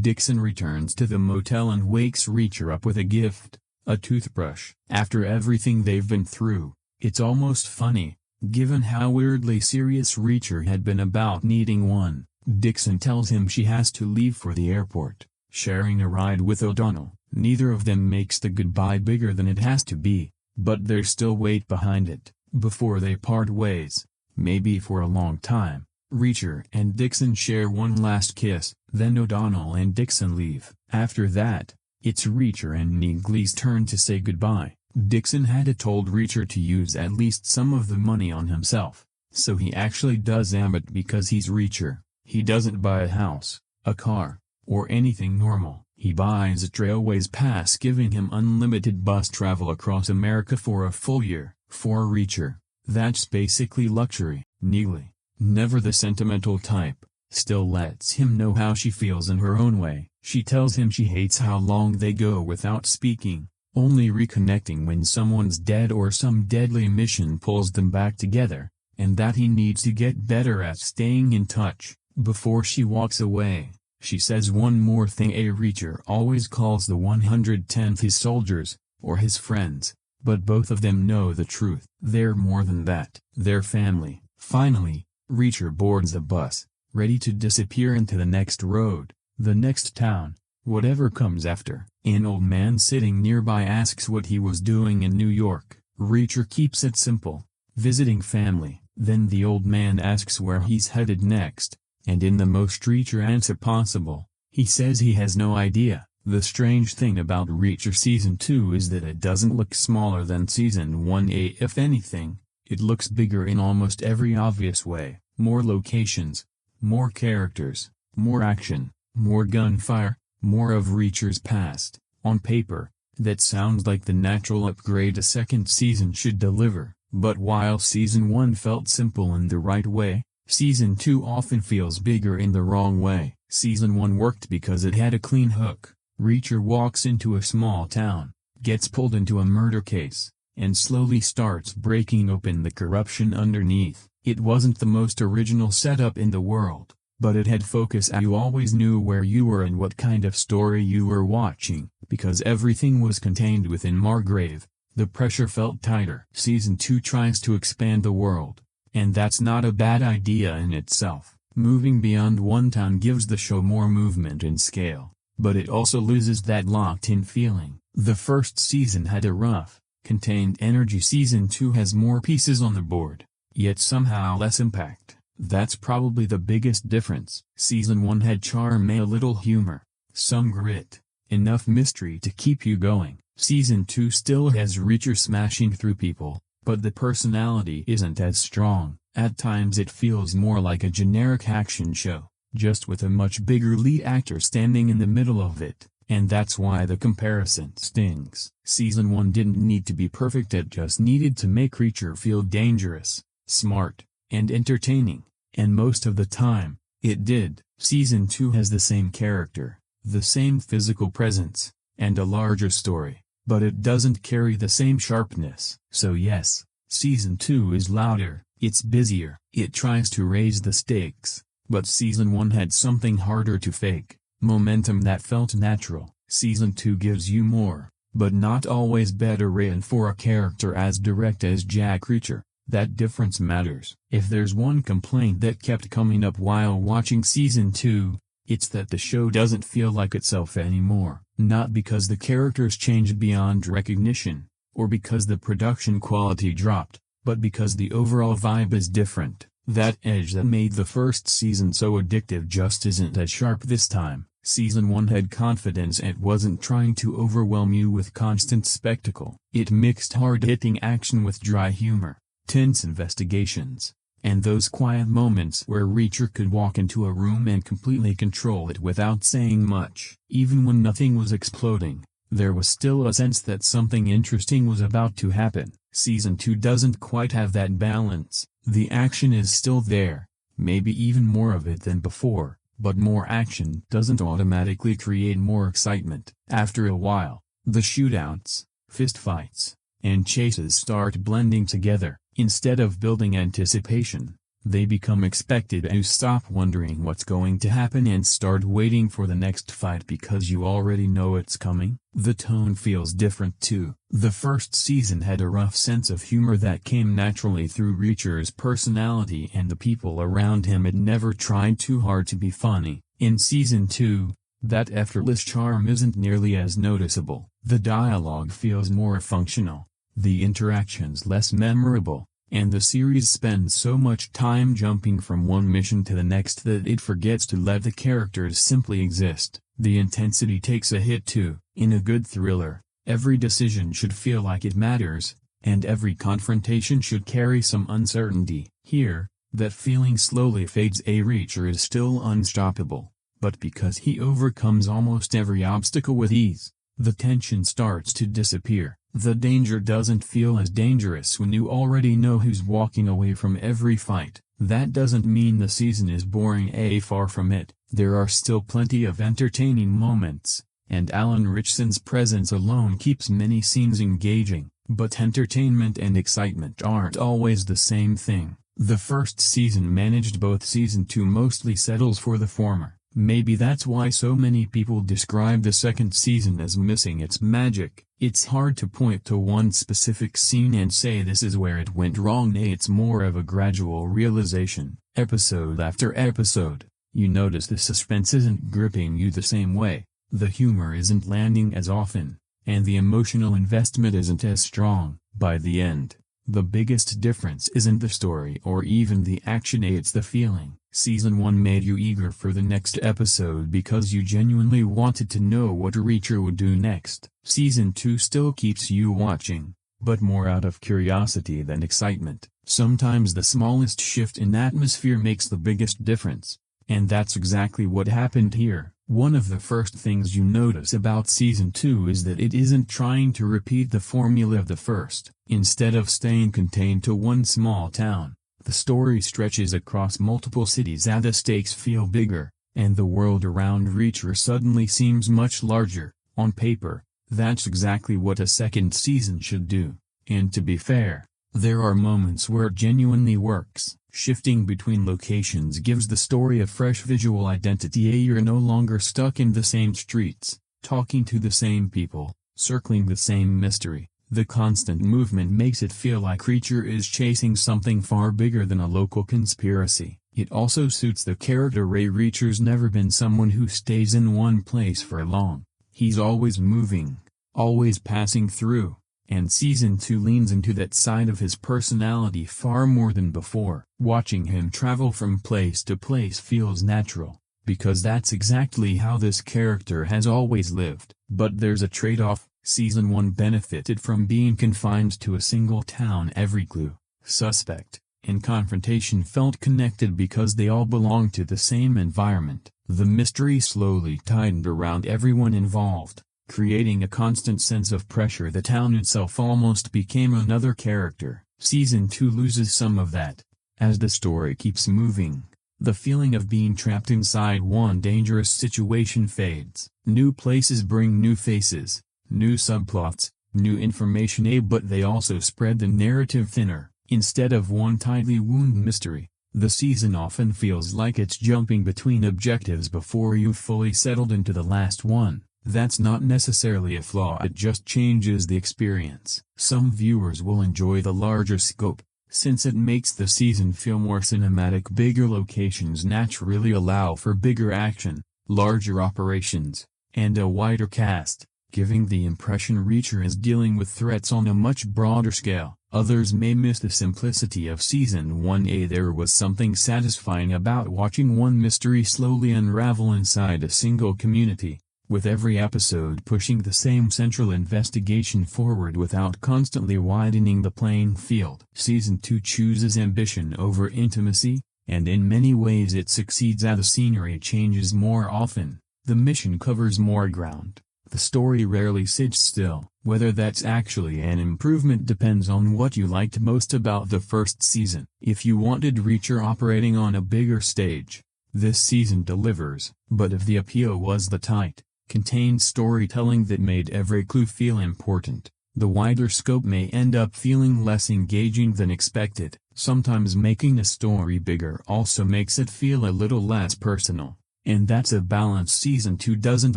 Dixon returns to the motel and wakes Reacher up with a gift, a toothbrush. After everything they've been through, it's almost funny, given how weirdly serious Reacher had been about needing one. Dixon tells him she has to leave for the airport, sharing a ride with O'Donnell. Neither of them makes the goodbye bigger than it has to be, but there's still weight behind it. Before they part ways, maybe for a long time, Reacher and Dixon share one last kiss, then O'Donnell and Dixon leave. After that, it's Reacher and Neagley's turn to say goodbye. Dixon had told Reacher to use at least some of the money on himself, so he actually does it because he's Reacher. He doesn't buy a house, a car, or anything normal. He buys a Trailways pass, giving him unlimited bus travel across America for a full year. For Reacher, that's basically luxury. Neagley, never the sentimental type, still lets him know how she feels in her own way. She tells him she hates how long they go without speaking, only reconnecting when someone's dead or some deadly mission pulls them back together, and that he needs to get better at staying in touch. Before she walks away, she says one more thing. A Reacher always calls the 110th his soldiers, or his friends, but both of them know the truth. They're more than that. They're family. Finally, Reacher boards the bus, ready to disappear into the next road, the next town, whatever comes after. An old man sitting nearby asks what he was doing in New York. Reacher keeps it simple, visiting family. Then the old man asks where he's headed next, and in the most Reacher answer possible, he says he has no idea. The strange thing about Reacher Season 2 is that it doesn't look smaller than Season 1. If anything, it looks bigger in almost every obvious way. More locations, more characters, more action, more gunfire, more of Reacher's past. On paper, that sounds like the natural upgrade a second season should deliver. But while Season 1 felt simple in the right way, Season 2 often feels bigger in the wrong way. Season 1 worked because it had a clean hook. Reacher walks into a small town, gets pulled into a murder case, and slowly starts breaking open the corruption underneath. It wasn't the most original setup in the world, but it had focus. You always knew where you were and what kind of story you were watching, because everything was contained within Margrave. The pressure felt tighter. Season 2 tries to expand the world, and that's not a bad idea in itself. Moving beyond one town gives the show more movement and scale, but it also loses that locked-in feeling. The first season had a rough, contained energy. Season 2 has more pieces on the board, yet somehow less impact. That's probably the biggest difference. Season 1 had charm, a little humor, some grit, enough mystery to keep you going. Season 2 still has Reacher smashing through people, but the personality isn't as strong. At times it feels more like a generic action show, just with a much bigger lead actor standing in the middle of it, and that's why the comparison stings. Season 1 didn't need to be perfect, it just needed to make Reacher feel dangerous, smart, and entertaining, and most of the time, it did. Season 2 has the same character, the same physical presence, and a larger story, but it doesn't carry the same sharpness. So yes, Season 2 is louder, it's busier, it tries to raise the stakes, but Season 1 had something harder to fake, momentum that felt natural. Season 2 gives you more, but not always better. And for a character as direct as Jack Reacher, that difference matters. If there's one complaint that kept coming up while watching Season 2, it's that the show doesn't feel like itself anymore. Not because the characters changed beyond recognition, or because the production quality dropped, but because the overall vibe is different. That edge that made the first season so addictive just isn't as sharp this time. Season 1 had confidence and wasn't trying to overwhelm you with constant spectacle. It mixed hard-hitting action with dry humor, tense investigations, and those quiet moments where Reacher could walk into a room and completely control it without saying much. Even when nothing was exploding, there was still a sense that something interesting was about to happen. Season 2 doesn't quite have that balance. The action is still there, maybe even more of it than before, but more action doesn't automatically create more excitement. After a while, the shootouts, fistfights, and chases start blending together. Instead of building anticipation, they become expected. You stop wondering what's going to happen and start waiting for the next fight because you already know it's coming. The tone feels different too. The first season had a rough sense of humor that came naturally through Reacher's personality and the people around him. It never tried too hard to be funny. In Season 2, That effortless charm isn't nearly as noticeable. The dialogue feels more functional, the interactions less memorable, and the series spends so much time jumping from one mission to the next that it forgets to let the characters simply exist. The intensity takes a hit too. In a good thriller, every decision should feel like it matters, and every confrontation should carry some uncertainty. Here, that feeling slowly fades. A Reacher is still unstoppable, but because he overcomes almost every obstacle with ease, the tension starts to disappear. The danger doesn't feel as dangerous when you already know who's walking away from every fight. That doesn't mean the season is boring. Far from it. There are still plenty of entertaining moments, and Alan Ritchson's presence alone keeps many scenes engaging. But entertainment and excitement aren't always the same thing. The first season managed both. Season 2 mostly settles for the former. Maybe that's why so many people describe the second season as missing its magic. It's hard to point to one specific scene and say this is where it went wrong. It's more of a gradual realization. Episode after episode, you notice the suspense isn't gripping you the same way, the humor isn't landing as often, and the emotional investment isn't as strong. By the end, the biggest difference isn't the story or even the action, it's the feeling. Season 1 made you eager for the next episode because you genuinely wanted to know what Reacher would do next. Season 2 still keeps you watching, but more out of curiosity than excitement. Sometimes the smallest shift in atmosphere makes the biggest difference, and that's exactly what happened here. One of the first things you notice about Season 2 is that it isn't trying to repeat the formula of the first. Instead of staying contained to one small town, the story stretches across multiple cities as the stakes feel bigger, and the world around Reacher suddenly seems much larger. On paper, that's exactly what a second season should do, and to be fair, there are moments where it genuinely works. Shifting between locations gives the story a fresh visual identity. You're no longer stuck in the same streets, talking to the same people, circling the same mystery. The constant movement makes it feel like Reacher is chasing something far bigger than a local conspiracy. It also suits the character. Reacher's never been someone who stays in one place for long. He's always moving, always passing through, and Season 2 leans into that side of his personality far more than before. Watching him travel from place to place feels natural, because that's exactly how this character has always lived. But there's a trade-off. Season 1 benefited from being confined to a single town. Every clue, suspect, and confrontation felt connected because they all belonged to the same environment. The mystery slowly tightened around everyone involved, creating a constant sense of pressure. The town itself almost became another character. Season 2 loses some of that. As the story keeps moving, the feeling of being trapped inside one dangerous situation fades. New places bring new faces, new subplots, new information, but they also spread the narrative thinner. Instead of one tightly wound mystery, the season often feels like it's jumping between objectives before you've fully settled into the last one. That's not necessarily a flaw, it just changes the experience. Some viewers will enjoy the larger scope, since it makes the season feel more cinematic. Bigger locations naturally allow for bigger action, larger operations, and a wider cast, giving the impression Reacher is dealing with threats on a much broader scale. Others may miss the simplicity of Season 1. There was something satisfying about watching one mystery slowly unravel inside a single community, with every episode pushing the same central investigation forward without constantly widening the playing field. Season 2 chooses ambition over intimacy, and in many ways it succeeds as the scenery changes more often, the mission covers more ground. The story rarely sits still. Whether that's actually an improvement depends on what you liked most about the first season. If you wanted Reacher operating on a bigger stage, this season delivers. But if the appeal was the tight, contained storytelling that made every clue feel important, the wider scope may end up feeling less engaging than expected. Sometimes making a story bigger also makes it feel a little less personal, and that's a balance Season 2 doesn't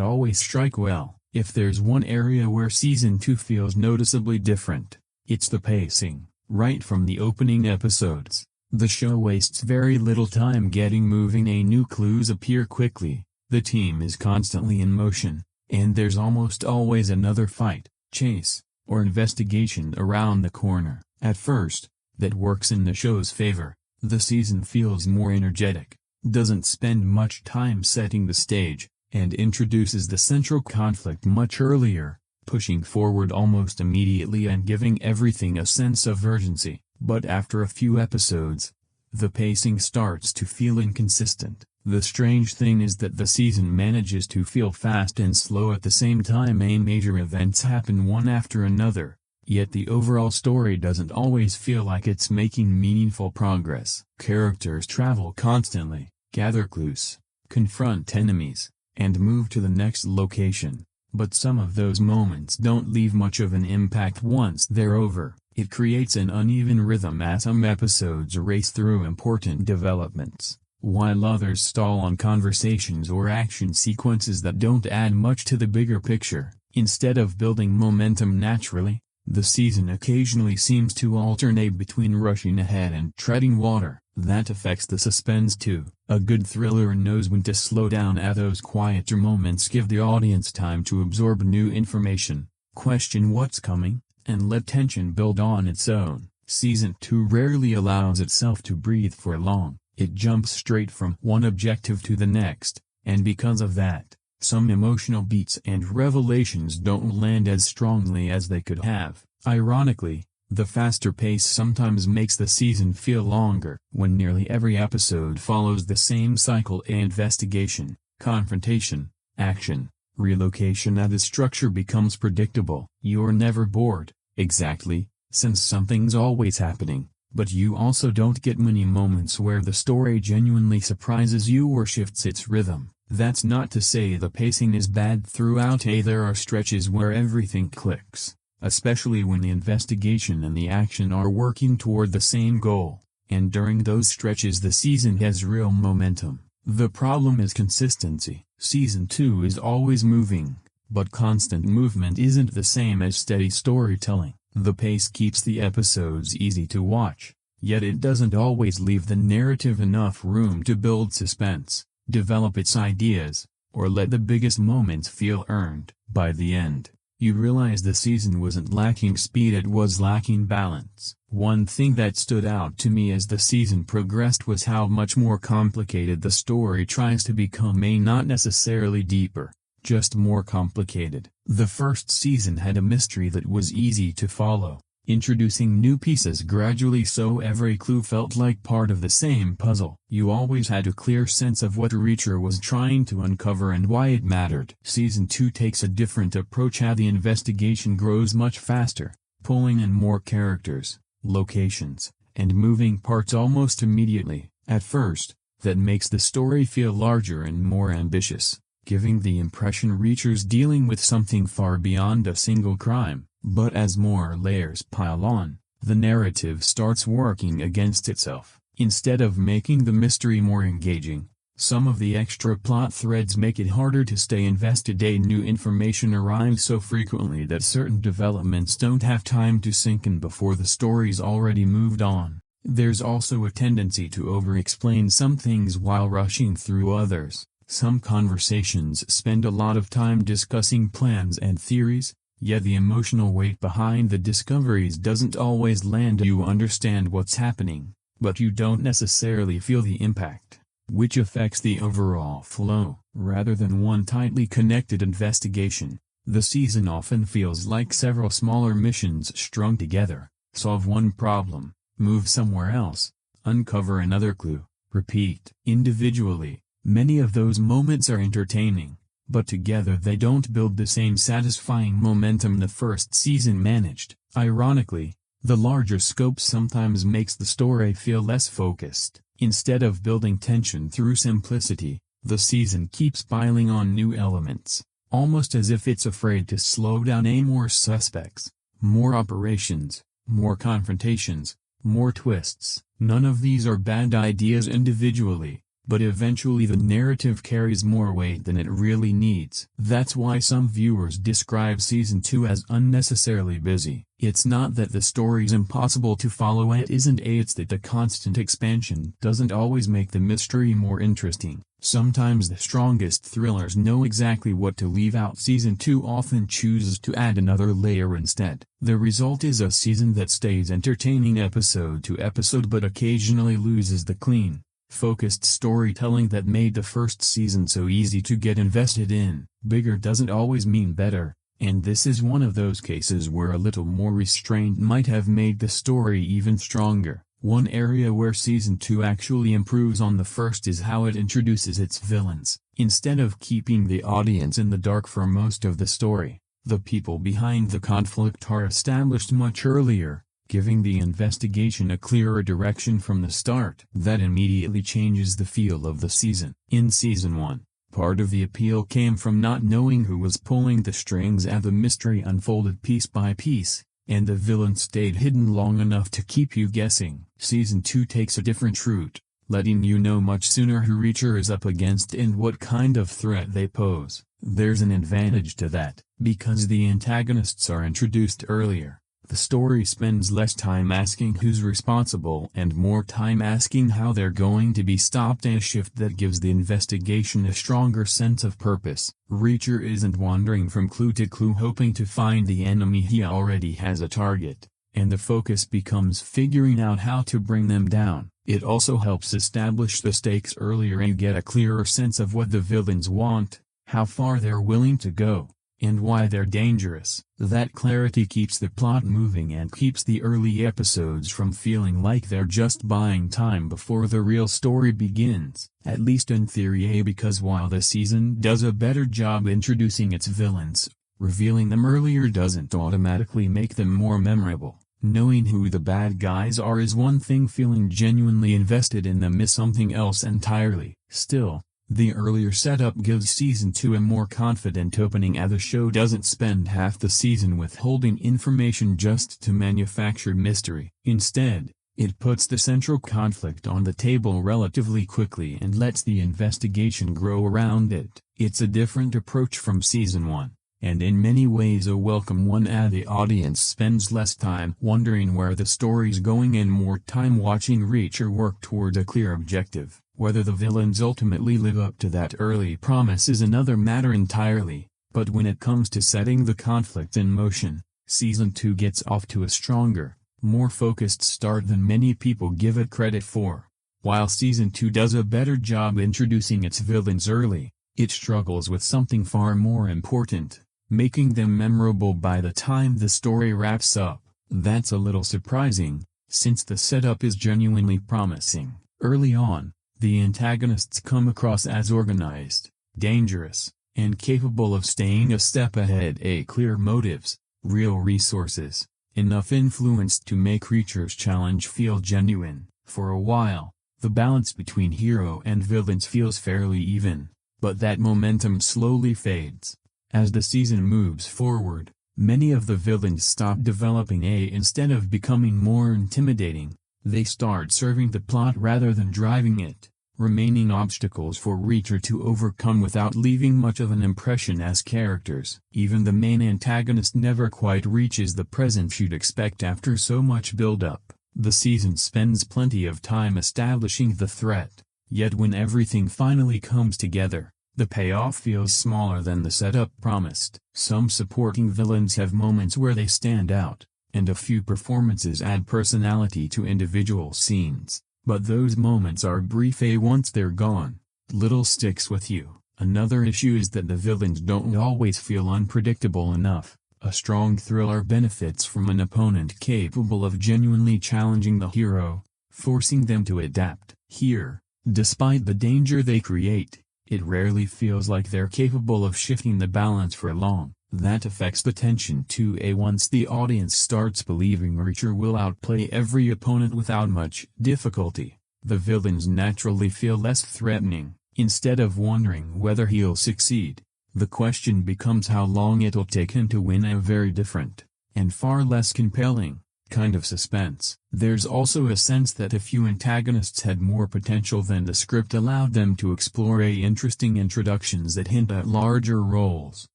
always strike well. If there's one area where Season 2 feels noticeably different, it's the pacing. Right from the opening episodes, the show wastes very little time getting moving. New clues appear quickly, The team is constantly in motion, and there's almost always another fight, chase, or investigation around the corner. At first, that works in the show's favor. The season feels more energetic, doesn't spend much time setting the stage, and introduces the central conflict much earlier, pushing forward almost immediately and giving everything a sense of urgency. But after a few episodes, the pacing starts to feel inconsistent. The strange thing is that the season manages to feel fast and slow at the same time. Major events happen one after another, yet the overall story doesn't always feel like it's making meaningful progress. Characters travel constantly, gather clues, confront enemies, and move to the next location, but some of those moments don't leave much of an impact once they're over. It creates an uneven rhythm as some episodes race through important developments, while others stall on conversations or action sequences that don't add much to the bigger picture. Instead of building momentum naturally, the season occasionally seems to alternate between rushing ahead and treading water. That affects the suspense too. A good thriller knows when to slow down. At those quieter moments, give the audience time to absorb new information, question what's coming, and let tension build on its own. Season 2 rarely allows itself to breathe for long. It jumps straight from one objective to the next, and because of that, some emotional beats and revelations don't land as strongly as they could have. Ironically, the faster pace sometimes makes the season feel longer. When nearly every episode follows the same cycle: investigation, confrontation, action, relocation, and the structure becomes predictable. You're never bored, exactly, since something's always happening. But you also don't get many moments where the story genuinely surprises you or shifts its rhythm. That's not to say the pacing is bad throughout. There are stretches where everything clicks, especially when the investigation and the action are working toward the same goal, and during those stretches the season has real momentum. The problem is consistency. Season 2 is always moving, but constant movement isn't the same as steady storytelling. The pace keeps the episodes easy to watch, yet it doesn't always leave the narrative enough room to build suspense, develop its ideas, or let the biggest moments feel earned. By the end, you realize the season wasn't lacking speed, it was lacking balance. One thing that stood out to me as the season progressed was how much more complicated the story tries to become. Not necessarily deeper, just more complicated. The first season had a mystery that was easy to follow, introducing new pieces gradually so every clue felt like part of the same puzzle. You always had a clear sense of what Reacher was trying to uncover and why it mattered. Season 2 takes a different approach. How the investigation grows much faster, pulling in more characters, locations, and moving parts almost immediately. At first, that makes the story feel larger and more ambitious, giving the impression Reacher's dealing with something far beyond a single crime. But as more layers pile on, the narrative starts working against itself. Instead of making the mystery more engaging, some of the extra plot threads make it harder to stay invested. New information arrives so frequently that certain developments don't have time to sink in before the story's already moved on. There's also a tendency to over-explain some things while rushing through others. Some conversations spend a lot of time discussing plans and theories, yet the emotional weight behind the discoveries doesn't always land. You understand what's happening, but you don't necessarily feel the impact, which affects the overall flow. Rather than one tightly connected investigation, the season often feels like several smaller missions strung together. Solve one problem, move somewhere else, uncover another clue, repeat. Individually, many of those moments are entertaining, but together they don't build the same satisfying momentum the first season managed. Ironically, the larger scope sometimes makes the story feel less focused. Instead of building tension through simplicity, the season keeps piling on new elements, almost as if it's afraid to slow down. More suspects, more operations, more confrontations, more twists. None of these are bad ideas individually, but eventually the narrative carries more weight than it really needs. That's why some viewers describe Season 2 as unnecessarily busy. It's not that the story's impossible to follow, it's that the constant expansion doesn't always make the mystery more interesting. Sometimes the strongest thrillers know exactly what to leave out. Season 2 often chooses to add another layer instead. The result is a season that stays entertaining episode to episode but occasionally loses the clean, focused storytelling that made the first season so easy to get invested in. Bigger doesn't always mean better, and this is one of those cases where a little more restraint might have made the story even stronger. One area where Season 2 actually improves on the first is how it introduces its villains. Instead of keeping the audience in the dark for most of the story, the people behind the conflict are established much earlier, giving the investigation a clearer direction from the start. That immediately changes the feel of the season. In Season 1, part of the appeal came from not knowing who was pulling the strings as the mystery unfolded piece by piece, and the villain stayed hidden long enough to keep you guessing. Season 2 takes a different route, letting you know much sooner who Reacher is up against and what kind of threat they pose. There's an advantage to that, because the antagonists are introduced earlier. The story spends less time asking who's responsible and more time asking how they're going to be stopped, a shift that gives the investigation a stronger sense of purpose. Reacher isn't wandering from clue to clue hoping to find the enemy, he already has a target, and the focus becomes figuring out how to bring them down. It also helps establish the stakes earlier and you get a clearer sense of what the villains want, how far they're willing to go, and why they're dangerous. That clarity keeps the plot moving and keeps the early episodes from feeling like they're just buying time before the real story begins, at least in theory. Because while the season does a better job introducing its villains, revealing them earlier doesn't automatically make them more memorable. Knowing who the bad guys are is one thing, feeling genuinely invested in them is something else entirely. Still, the earlier setup gives Season 2 a more confident opening, as the show doesn't spend half the season withholding information just to manufacture mystery. Instead, it puts the central conflict on the table relatively quickly and lets the investigation grow around it. It's a different approach from Season 1, and in many ways a welcome one, as the audience spends less time wondering where the story's going and more time watching Reacher work toward a clear objective. Whether the villains ultimately live up to that early promise is another matter entirely, but when it comes to setting the conflict in motion, Season 2 gets off to a stronger, more focused start than many people give it credit for. While Season 2 does a better job introducing its villains early, it struggles with something far more important, making them memorable by the time the story wraps up. That's a little surprising, since the setup is genuinely promising. Early on, the antagonists come across as organized, dangerous, and capable of staying a step ahead. Clear motives, real resources, enough influence to make Reacher's challenge feel genuine. For a while, the balance between hero and villains feels fairly even, but that momentum slowly fades. As the season moves forward, many of the villains stop developing. Instead of becoming more intimidating, they start serving the plot rather than driving it, remaining obstacles for Reacher to overcome without leaving much of an impression as characters. Even the main antagonist never quite reaches the presence you'd expect after so much build-up. The season spends plenty of time establishing the threat, yet when everything finally comes together, the payoff feels smaller than the setup promised. Some supporting villains have moments where they stand out, and a few performances add personality to individual scenes, but those moments are brief. Once they're gone, little sticks with you. Another issue is that the villains don't always feel unpredictable enough. A strong thriller benefits from an opponent capable of genuinely challenging the hero, forcing them to adapt. Here, despite the danger they create, it rarely feels like they're capable of shifting the balance for long. That affects the tension too. Once the audience starts believing Reacher will outplay every opponent without much difficulty, the villains naturally feel less threatening. Instead of wondering whether he'll succeed, the question becomes how long it'll take him to win. A very different, and far less compelling, kind of suspense. There's also a sense that a few antagonists had more potential than the script allowed them to explore. Interesting introductions that hint at larger roles,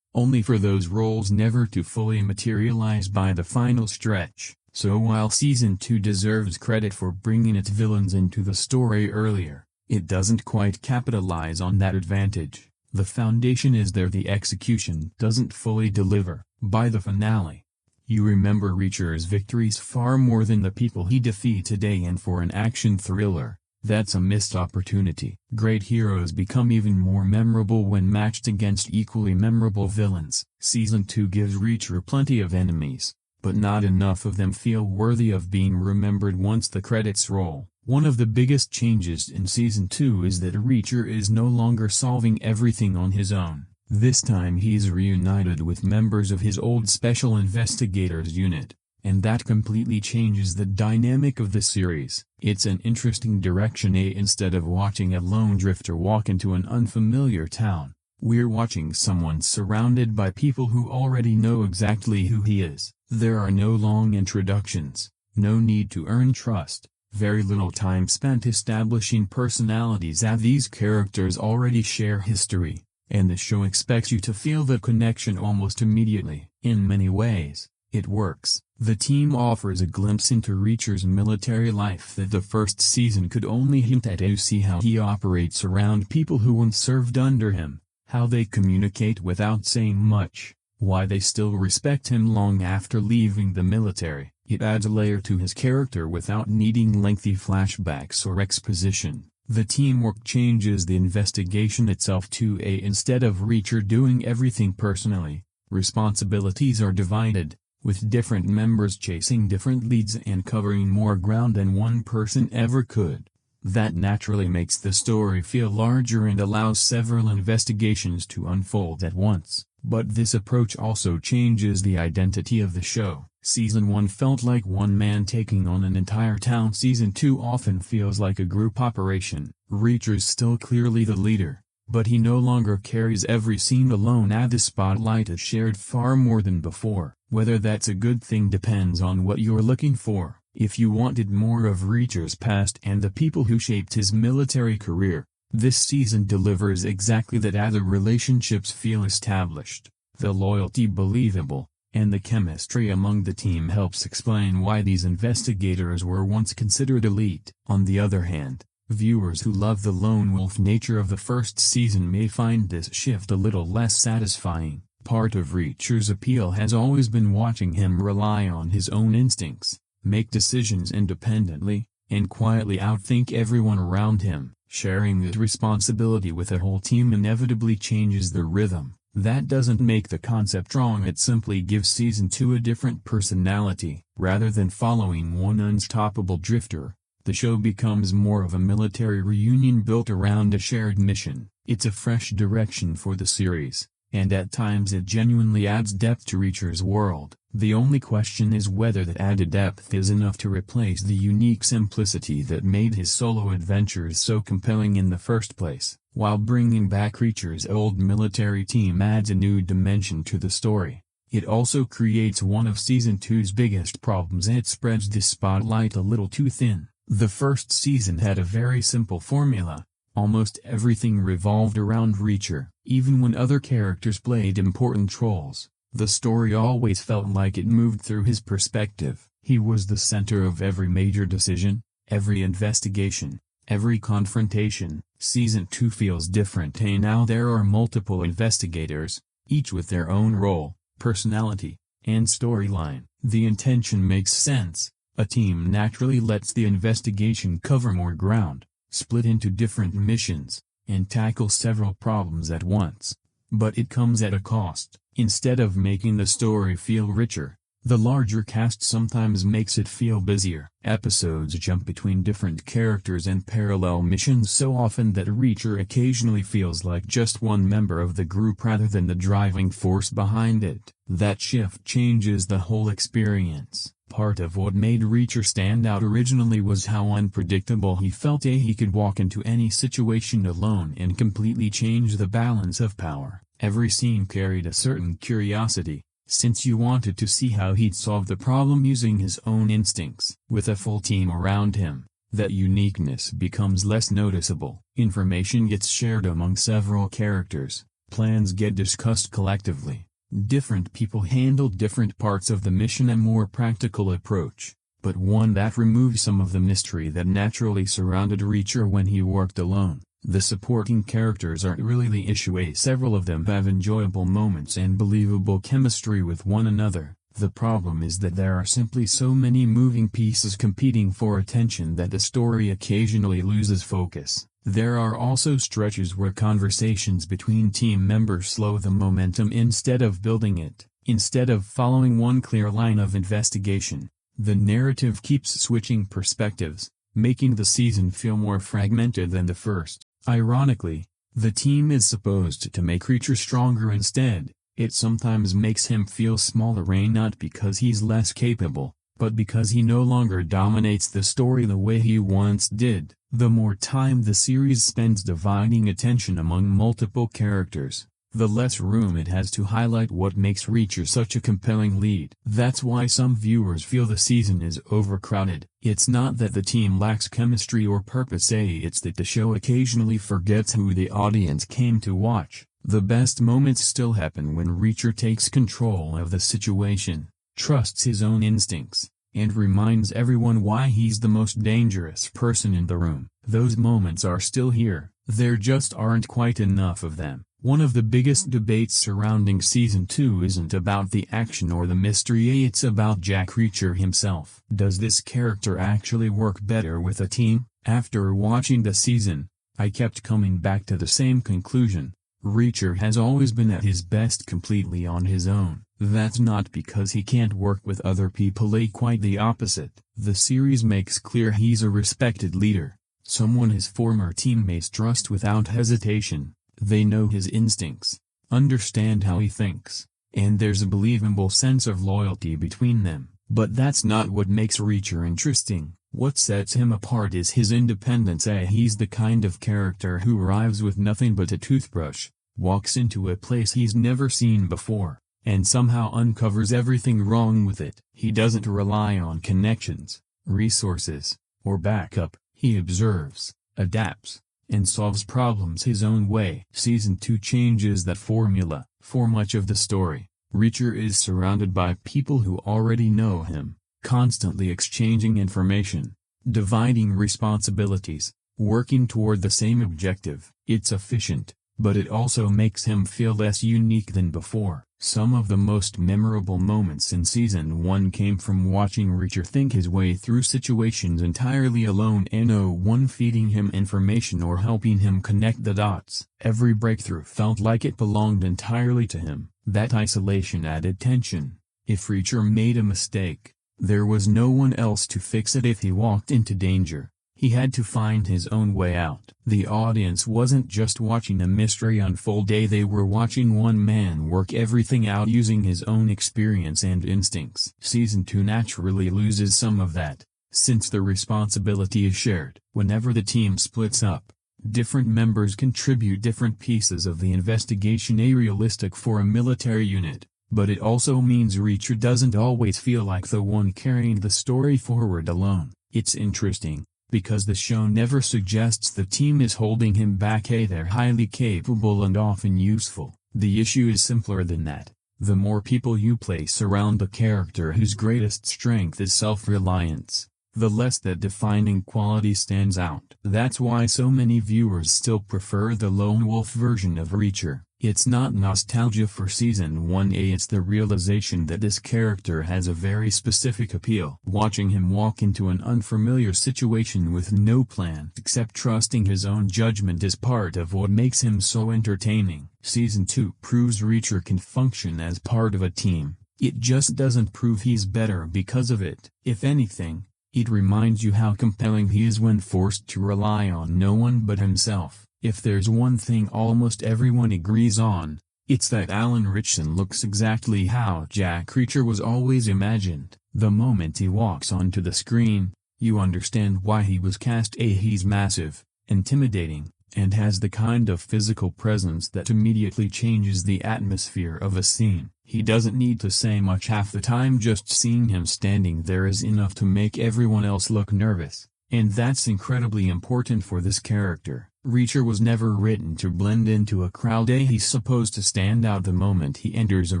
only for those roles never to fully materialize by the final stretch. So while Season 2 deserves credit for bringing its villains into the story earlier, it doesn't quite capitalize on that advantage. The foundation is there, the execution doesn't fully deliver. By the finale, you remember Reacher's victories far more than the people he defeated today, and for an action thriller, that's a missed opportunity. Great heroes become even more memorable when matched against equally memorable villains. Season 2 gives Reacher plenty of enemies, but not enough of them feel worthy of being remembered once the credits roll. One of the biggest changes in Season 2 is that Reacher is no longer solving everything on his own. This time he's reunited with members of his old Special Investigators unit, and that completely changes the dynamic of the series. It's an interesting direction. Instead of watching a lone drifter walk into an unfamiliar town, we're watching someone surrounded by people who already know exactly who he is. There are no long introductions, no need to earn trust, very little time spent establishing personalities, as these characters already share history, and the show expects you to feel the connection almost immediately. In many ways, it works. The team offers a glimpse into Reacher's military life that the first season could only hint at. You see how he operates around people who once served under him, how they communicate without saying much, why they still respect him long after leaving the military. It adds a layer to his character without needing lengthy flashbacks or exposition. The teamwork changes the investigation itself too. Instead of Reacher doing everything personally, responsibilities are divided, with different members chasing different leads and covering more ground than one person ever could. That naturally makes the story feel larger and allows several investigations to unfold at once. But this approach also changes the identity of the show. Season 1 felt like one man taking on an entire town. Season 2 often feels like a group operation. Reacher's still clearly the leader, but he no longer carries every scene alone. The spotlight is shared far more than before. Whether that's a good thing depends on what you're looking for. If you wanted more of Reacher's past and the people who shaped his military career, this season delivers exactly that. The relationships feel established, the loyalty believable, and the chemistry among the team helps explain why these investigators were once considered elite. On the other hand, viewers who love the lone wolf nature of the first season may find this shift a little less satisfying. Part of Reacher's appeal has always been watching him rely on his own instincts, make decisions independently, and quietly outthink everyone around him. Sharing that responsibility with a whole team inevitably changes the rhythm. That doesn't make the concept wrong, it simply gives Season 2 a different personality. Rather than following one unstoppable drifter, the show becomes more of a military reunion built around a shared mission. It's a fresh direction for the series, and at times it genuinely adds depth to Reacher's world. The only question is whether that added depth is enough to replace the unique simplicity that made his solo adventures so compelling in the first place. While bringing back Reacher's old military team adds a new dimension to the story, it also creates one of Season 2's biggest problems: it spreads the spotlight a little too thin. The first season had a very simple formula. Almost everything revolved around Reacher. Even when other characters played important roles, the story always felt like it moved through his perspective. He was the center of every major decision, every investigation, every confrontation. Season 2 feels different. Now there are multiple investigators, each with their own role, personality, and storyline. The intention makes sense. A team naturally lets the investigation cover more ground, split into different missions, and tackle several problems at once. But it comes at a cost. Instead of making the story feel richer, the larger cast sometimes makes it feel busier. Episodes jump between different characters and parallel missions so often that Reacher occasionally feels like just one member of the group rather than the driving force behind it. That shift changes the whole experience. Part of what made Reacher stand out originally was how unpredictable he felt. He could walk into any situation alone and completely change the balance of power. Every scene carried a certain curiosity, since you wanted to see how he'd solve the problem using his own instincts. With a full team around him, that uniqueness becomes less noticeable. Information gets shared among several characters, plans get discussed collectively, different people handle different parts of the mission. A more practical approach, but one that removes some of the mystery that naturally surrounded Reacher when he worked alone. The supporting characters aren't really the issue. Several of them have enjoyable moments and believable chemistry with one another. The problem is that there are simply so many moving pieces competing for attention that the story occasionally loses focus. There are also stretches where conversations between team members slow the momentum instead of building it. Instead of following one clear line of investigation, the narrative keeps switching perspectives, making the season feel more fragmented than the first. Ironically, the team is supposed to make Reacher stronger. Instead, it sometimes makes him feel smaller, not because he's less capable, but because he no longer dominates the story the way he once did. The more time the series spends dividing attention among multiple characters, the less room it has to highlight what makes Reacher such a compelling lead. That's why some viewers feel the season is overcrowded. It's not that the team lacks chemistry or purpose, it's that the show occasionally forgets who the audience came to watch. The best moments still happen when Reacher takes control of the situation, trusts his own instincts, and reminds everyone why he's the most dangerous person in the room. Those moments are still here, there just aren't quite enough of them. One of the biggest debates surrounding Season 2 isn't about the action or the mystery, it's about Jack Reacher himself. Does this character actually work better with a team? After watching the season, I kept coming back to the same conclusion. Reacher has always been at his best completely on his own. That's not because he can't work with other people, quite the opposite. The series makes clear he's a respected leader, someone his former teammates trust without hesitation. They know his instincts, understand how he thinks, and there's a believable sense of loyalty between them. But that's not what makes Reacher interesting. What sets him apart is his independence. He's the kind of character who arrives with nothing but a toothbrush, walks into a place he's never seen before, and somehow uncovers everything wrong with it. He doesn't rely on connections, resources, or backup. He observes, adapts, and solves problems his own way. Season 2 changes that formula. For much of the story, Reacher is surrounded by people who already know him, constantly exchanging information, dividing responsibilities, working toward the same objective. It's efficient, but it also makes him feel less unique than before. Some of the most memorable moments in Season 1 came from watching Reacher think his way through situations entirely alone, no one feeding him information or helping him connect the dots. Every breakthrough felt like it belonged entirely to him. That isolation added tension. If Reacher made a mistake, there was no one else to fix it. If he walked into danger, he had to find his own way out. The audience wasn't just watching a mystery unfold, they were watching one man work everything out using his own experience and instincts. Season 2 naturally loses some of that, since the responsibility is shared. Whenever the team splits up, different members contribute different pieces of the investigation. Realistic for a military unit, but it also means Reacher doesn't always feel like the one carrying the story forward alone. It's interesting, because the show never suggests the team is holding him back. They're highly capable and often useful. The issue is simpler than that. The more people you place around a character whose greatest strength is self-reliance, the less that defining quality stands out. That's why so many viewers still prefer the lone wolf version of Reacher. It's not nostalgia for Season 1, it's the realization that this character has a very specific appeal. Watching him walk into an unfamiliar situation with no plan except trusting his own judgment is part of what makes him so entertaining. Season 2 proves Reacher can function as part of a team. It just doesn't prove he's better because of it. If anything, it reminds you how compelling he is when forced to rely on no one but himself. If there's one thing almost everyone agrees on, it's that Alan Ritchson looks exactly how Jack Reacher was always imagined. The moment he walks onto the screen, you understand why he was cast. He's massive, intimidating, and has the kind of physical presence that immediately changes the atmosphere of a scene. He doesn't need to say much half the time. Just seeing him standing there is enough to make everyone else look nervous, and that's incredibly important for this character. Reacher was never written to blend into a crowd. He's supposed to stand out the moment he enters a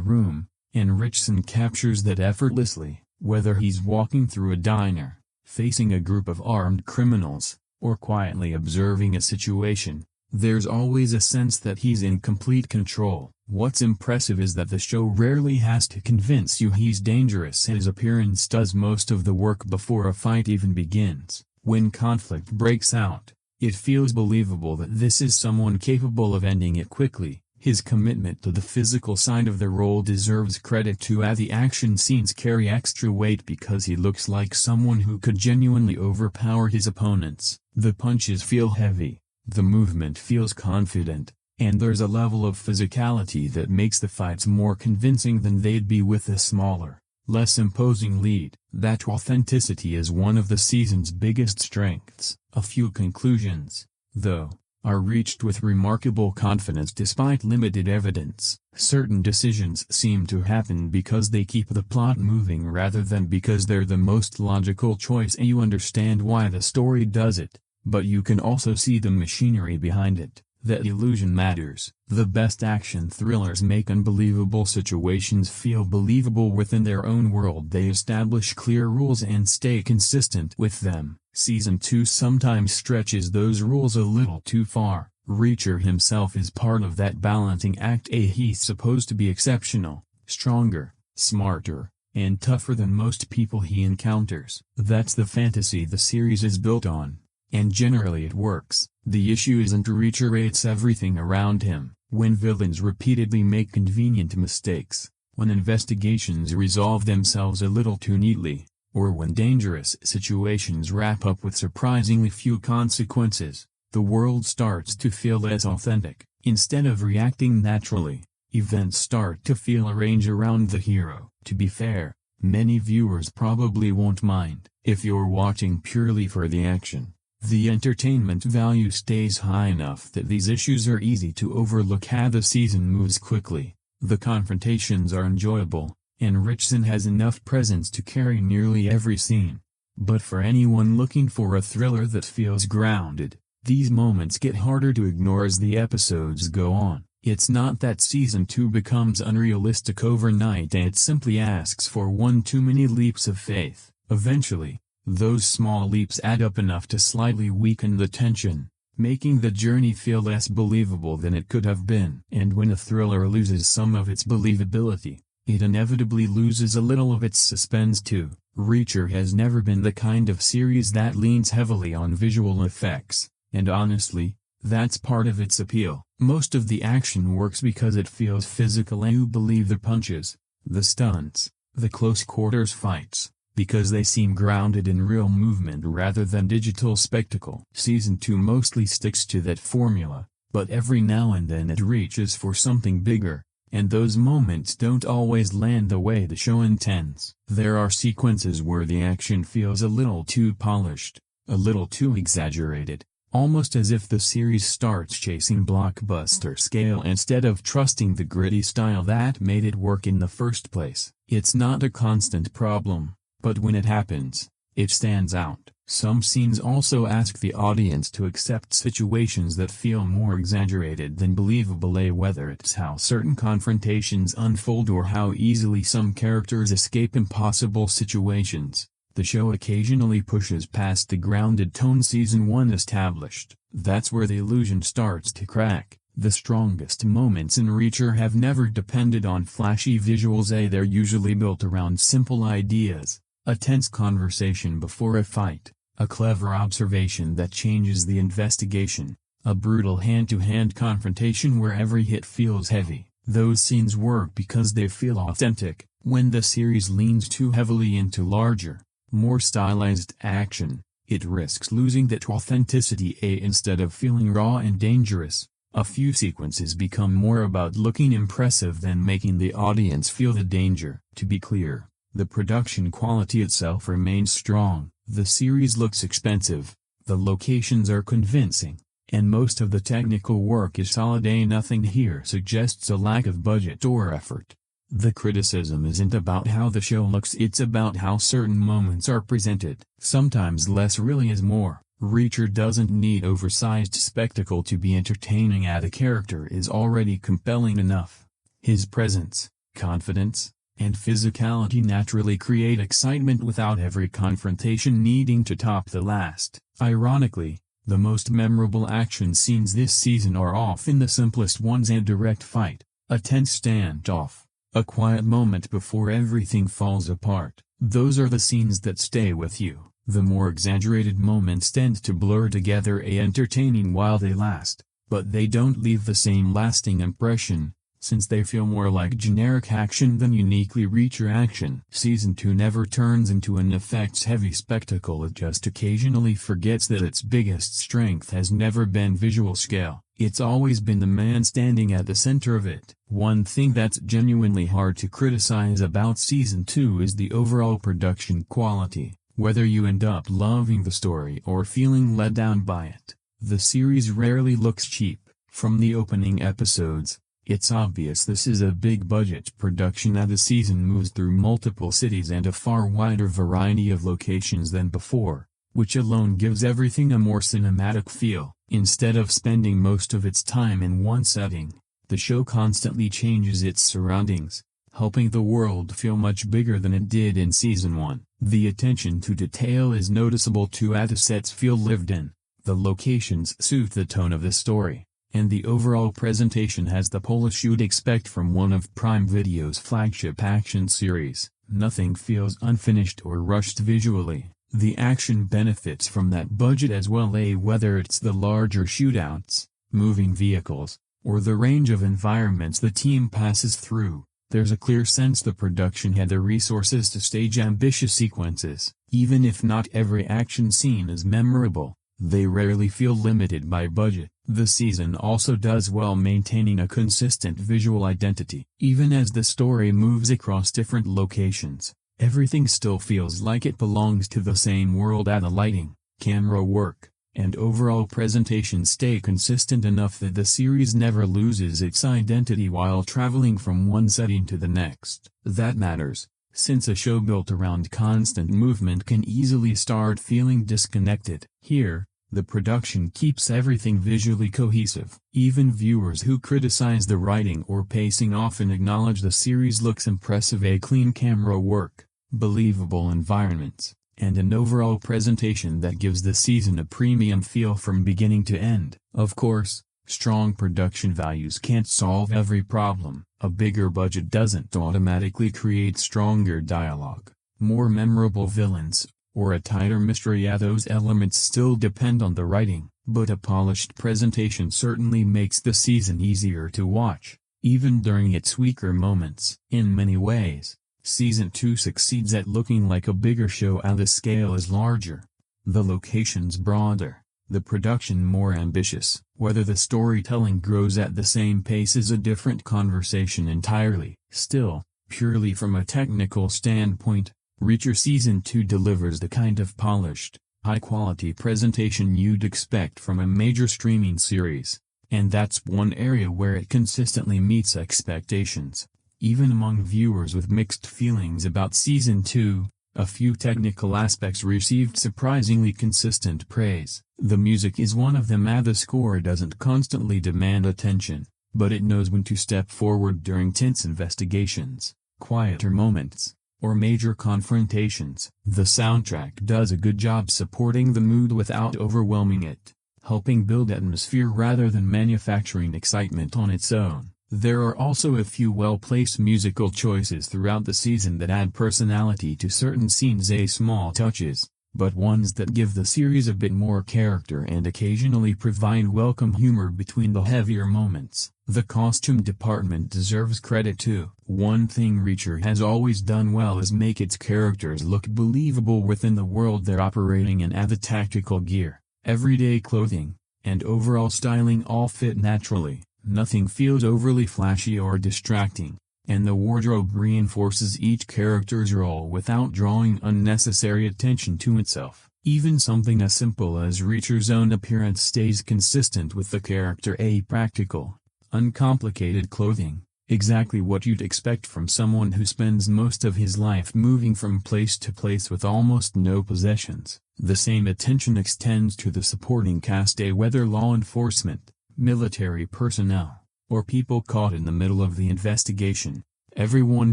room, and Ritchson captures that effortlessly, whether he's walking through a diner, facing a group of armed criminals, or quietly observing a situation. There's always a sense that he's in complete control. What's impressive is that the show rarely has to convince you he's dangerous. His appearance does most of the work before a fight even begins. When conflict breaks out, it feels believable that this is someone capable of ending it quickly. His commitment to the physical side of the role deserves credit too. The action scenes carry extra weight because he looks like someone who could genuinely overpower his opponents. The punches feel heavy, the movement feels confident, and there's a level of physicality that makes the fights more convincing than they'd be with a smaller, less imposing lead. That authenticity is one of the season's biggest strengths. A few conclusions, though, are reached with remarkable confidence despite limited evidence. Certain decisions seem to happen because they keep the plot moving rather than because they're the most logical choice. And you understand why the story does it, but you can also see the machinery behind it. That illusion matters. The best action thrillers make unbelievable situations feel believable within their own world. They establish clear rules and stay consistent with them. Season 2 sometimes stretches those rules a little too far. Reacher himself is part of that balancing act. He's supposed to be exceptional, stronger, smarter, and tougher than most people he encounters. That's the fantasy the series is built on, and generally it works. The issue isn't Reacher, it's everything around him. When villains repeatedly make convenient mistakes, when investigations resolve themselves a little too neatly, or when dangerous situations wrap up with surprisingly few consequences, the world starts to feel less authentic. Instead of reacting naturally, events start to feel arranged around the hero. To be fair, many viewers probably won't mind. If you're watching purely for the action, the entertainment value stays high enough that these issues are easy to overlook. The season moves quickly, the confrontations are enjoyable, and Ritchson has enough presence to carry nearly every scene. But for anyone looking for a thriller that feels grounded, these moments get harder to ignore as the episodes go on. It's not that Season 2 becomes unrealistic overnight, it simply asks for one too many leaps of faith. Eventually, those small leaps add up enough to slightly weaken the tension, making the journey feel less believable than it could have been. And when a thriller loses some of its believability, it inevitably loses a little of its suspense too. Reacher has never been the kind of series that leans heavily on visual effects, and honestly, that's part of its appeal. Most of the action works because it feels physical and you believe the punches, the stunts, the close quarters fights, because they seem grounded in real movement rather than digital spectacle. Season 2 mostly sticks to that formula, but every now and then it reaches for something bigger, and those moments don't always land the way the show intends. There are sequences where the action feels a little too polished, a little too exaggerated, almost as if the series starts chasing blockbuster scale instead of trusting the gritty style that made it work in the first place. It's not a constant problem, but when it happens, it stands out. Some scenes also ask the audience to accept situations that feel more exaggerated than believable, whether it's how certain confrontations unfold or how easily some characters escape impossible situations. The show occasionally pushes past the grounded tone Season 1 established. That's where the illusion starts to crack. The strongest moments in Reacher have never depended on flashy visuals. They're usually built around simple ideas, a tense conversation before a fight, a clever observation that changes the investigation, a brutal hand-to-hand confrontation where every hit feels heavy. Those scenes work because they feel authentic. When the series leans too heavily into larger, more stylized action, it risks losing that authenticity. Instead of feeling raw and dangerous, a few sequences become more about looking impressive than making the audience feel the danger. To be clear, the production quality itself remains strong. The series looks expensive, the locations are convincing, and most of the technical work is solid. Nothing here suggests a lack of budget or effort. The criticism isn't about how the show looks, it's about how certain moments are presented. Sometimes less really is more. Reacher doesn't need oversized spectacle to be entertaining, as the character is already compelling enough. His presence, confidence, and physicality naturally create excitement without every confrontation needing to top the last. Ironically, the most memorable action scenes this season are often the simplest ones: a direct fight, a tense standoff, a quiet moment before everything falls apart. Those are the scenes that stay with you. The more exaggerated moments tend to blur together, entertaining while they last, but they don't leave the same lasting impression, since they feel more like generic action than uniquely Reacher action. Season 2 never turns into an effects-heavy spectacle. It just occasionally forgets that its biggest strength has never been visual scale. It's always been the man standing at the center of it. One thing that's genuinely hard to criticize about Season 2 is the overall production quality. Whether you end up loving the story or feeling let down by it, the series rarely looks cheap. From the opening episodes, it's obvious this is a big-budget production, as the season moves through multiple cities and a far wider variety of locations than before, which alone gives everything a more cinematic feel. Instead of spending most of its time in one setting, the show constantly changes its surroundings, helping the world feel much bigger than it did in Season 1. The attention to detail is noticeable too, as the sets feel lived in, the locations suit the tone of the story, and the overall presentation has the polish you'd expect from one of Prime Video's flagship action series. Nothing feels unfinished or rushed visually. The action benefits from that budget as well, whether it's the larger shootouts, moving vehicles, or the range of environments the team passes through. There's a clear sense the production had the resources to stage ambitious sequences. Even if not every action scene is memorable, they rarely feel limited by budget. The season also does well maintaining a consistent visual identity. Even as the story moves across different locations, everything still feels like it belongs to the same world. The lighting, camera work, and overall presentation stay consistent enough that the series never loses its identity while traveling from one setting to the next. That matters, since a show built around constant movement can easily start feeling disconnected. Here, the production keeps everything visually cohesive. Even viewers who criticize the writing or pacing often acknowledge the series looks impressive: a clean camera work, believable environments, and an overall presentation that gives the season a premium feel from beginning to end. Of course, strong production values can't solve every problem. A bigger budget doesn't automatically create stronger dialogue, more memorable villains, or a tighter mystery. Those elements still depend on the writing, but a polished presentation certainly makes the season easier to watch, even during its weaker moments. In many ways, Season 2 succeeds at looking like a bigger show, and the scale is larger, the locations broader, the production more ambitious. Whether the storytelling grows at the same pace is a different conversation entirely. Still, purely from a technical standpoint, Reacher Season 2 delivers the kind of polished, high-quality presentation you'd expect from a major streaming series, and that's one area where it consistently meets expectations. Even among viewers with mixed feelings about Season 2, a few technical aspects received surprisingly consistent praise. The music is one of them. The score doesn't constantly demand attention, but it knows when to step forward during tense investigations, quieter moments, or major confrontations. The soundtrack does a good job supporting the mood without overwhelming it, helping build atmosphere rather than manufacturing excitement on its own. There are also a few well-placed musical choices throughout the season that add personality to certain scenes, small touches, but ones that give the series a bit more character and occasionally provide welcome humor between the heavier moments. The costume department deserves credit too. One thing Reacher has always done well is make its characters look believable within the world they're operating in. The tactical gear, everyday clothing, and overall styling all fit naturally. Nothing feels overly flashy or distracting, and the wardrobe reinforces each character's role without drawing unnecessary attention to itself. Even something as simple as Reacher's own appearance stays consistent with the character. Practical, uncomplicated clothing, Exactly what you'd expect from someone who spends most of his life moving from place to place with almost no possessions. The same attention extends to the supporting cast, whether law enforcement, military personnel, or people caught in the middle of the investigation. Everyone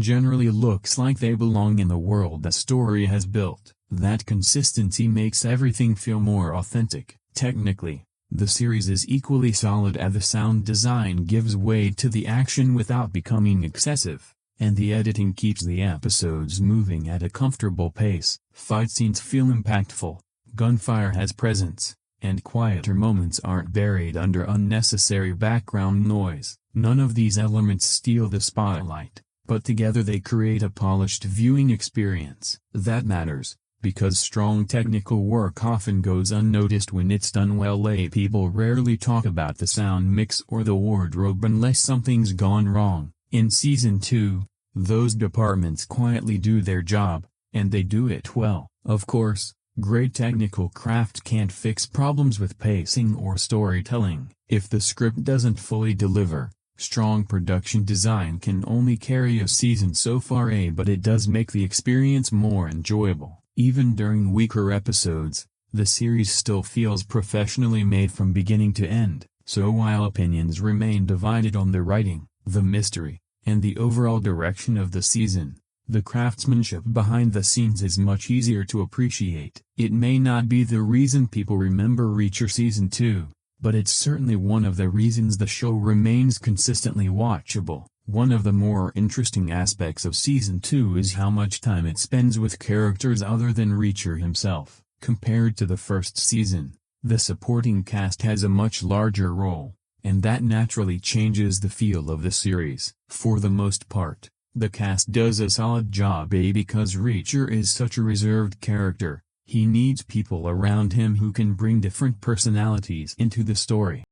generally looks like they belong in the world the story has built. That consistency makes everything feel more authentic. Technically, the series is equally solid as the sound design gives way to the action without becoming excessive, and the editing keeps the episodes moving at a comfortable pace. Fight scenes feel impactful, gunfire has presence, and quieter moments aren't buried under unnecessary background noise. None of these elements steal the spotlight, but together they create a polished viewing experience. That matters, because strong technical work often goes unnoticed when it's done well. People rarely talk about the sound mix or the wardrobe unless something's gone wrong. In Season 2, those departments quietly do their job, and they do it well. Of course, great technical craft can't fix problems with pacing or storytelling. If the script doesn't fully deliver, strong production design can only carry a season so far, but it does make the experience more enjoyable. Even during weaker episodes, the series still feels professionally made from beginning to end. So while opinions remain divided on the writing, the mystery, and the overall direction of the season, the craftsmanship behind the scenes is much easier to appreciate. It may not be the reason people remember Reacher Season 2, but it's certainly one of the reasons the show remains consistently watchable. One of the more interesting aspects of Season 2 is how much time it spends with characters other than Reacher himself. Compared to the first season, the supporting cast has a much larger role, and that naturally changes the feel of the series. For the most part, the cast does a solid job, because Reacher is such a reserved character. He needs people around him who can bring different personalities into the story.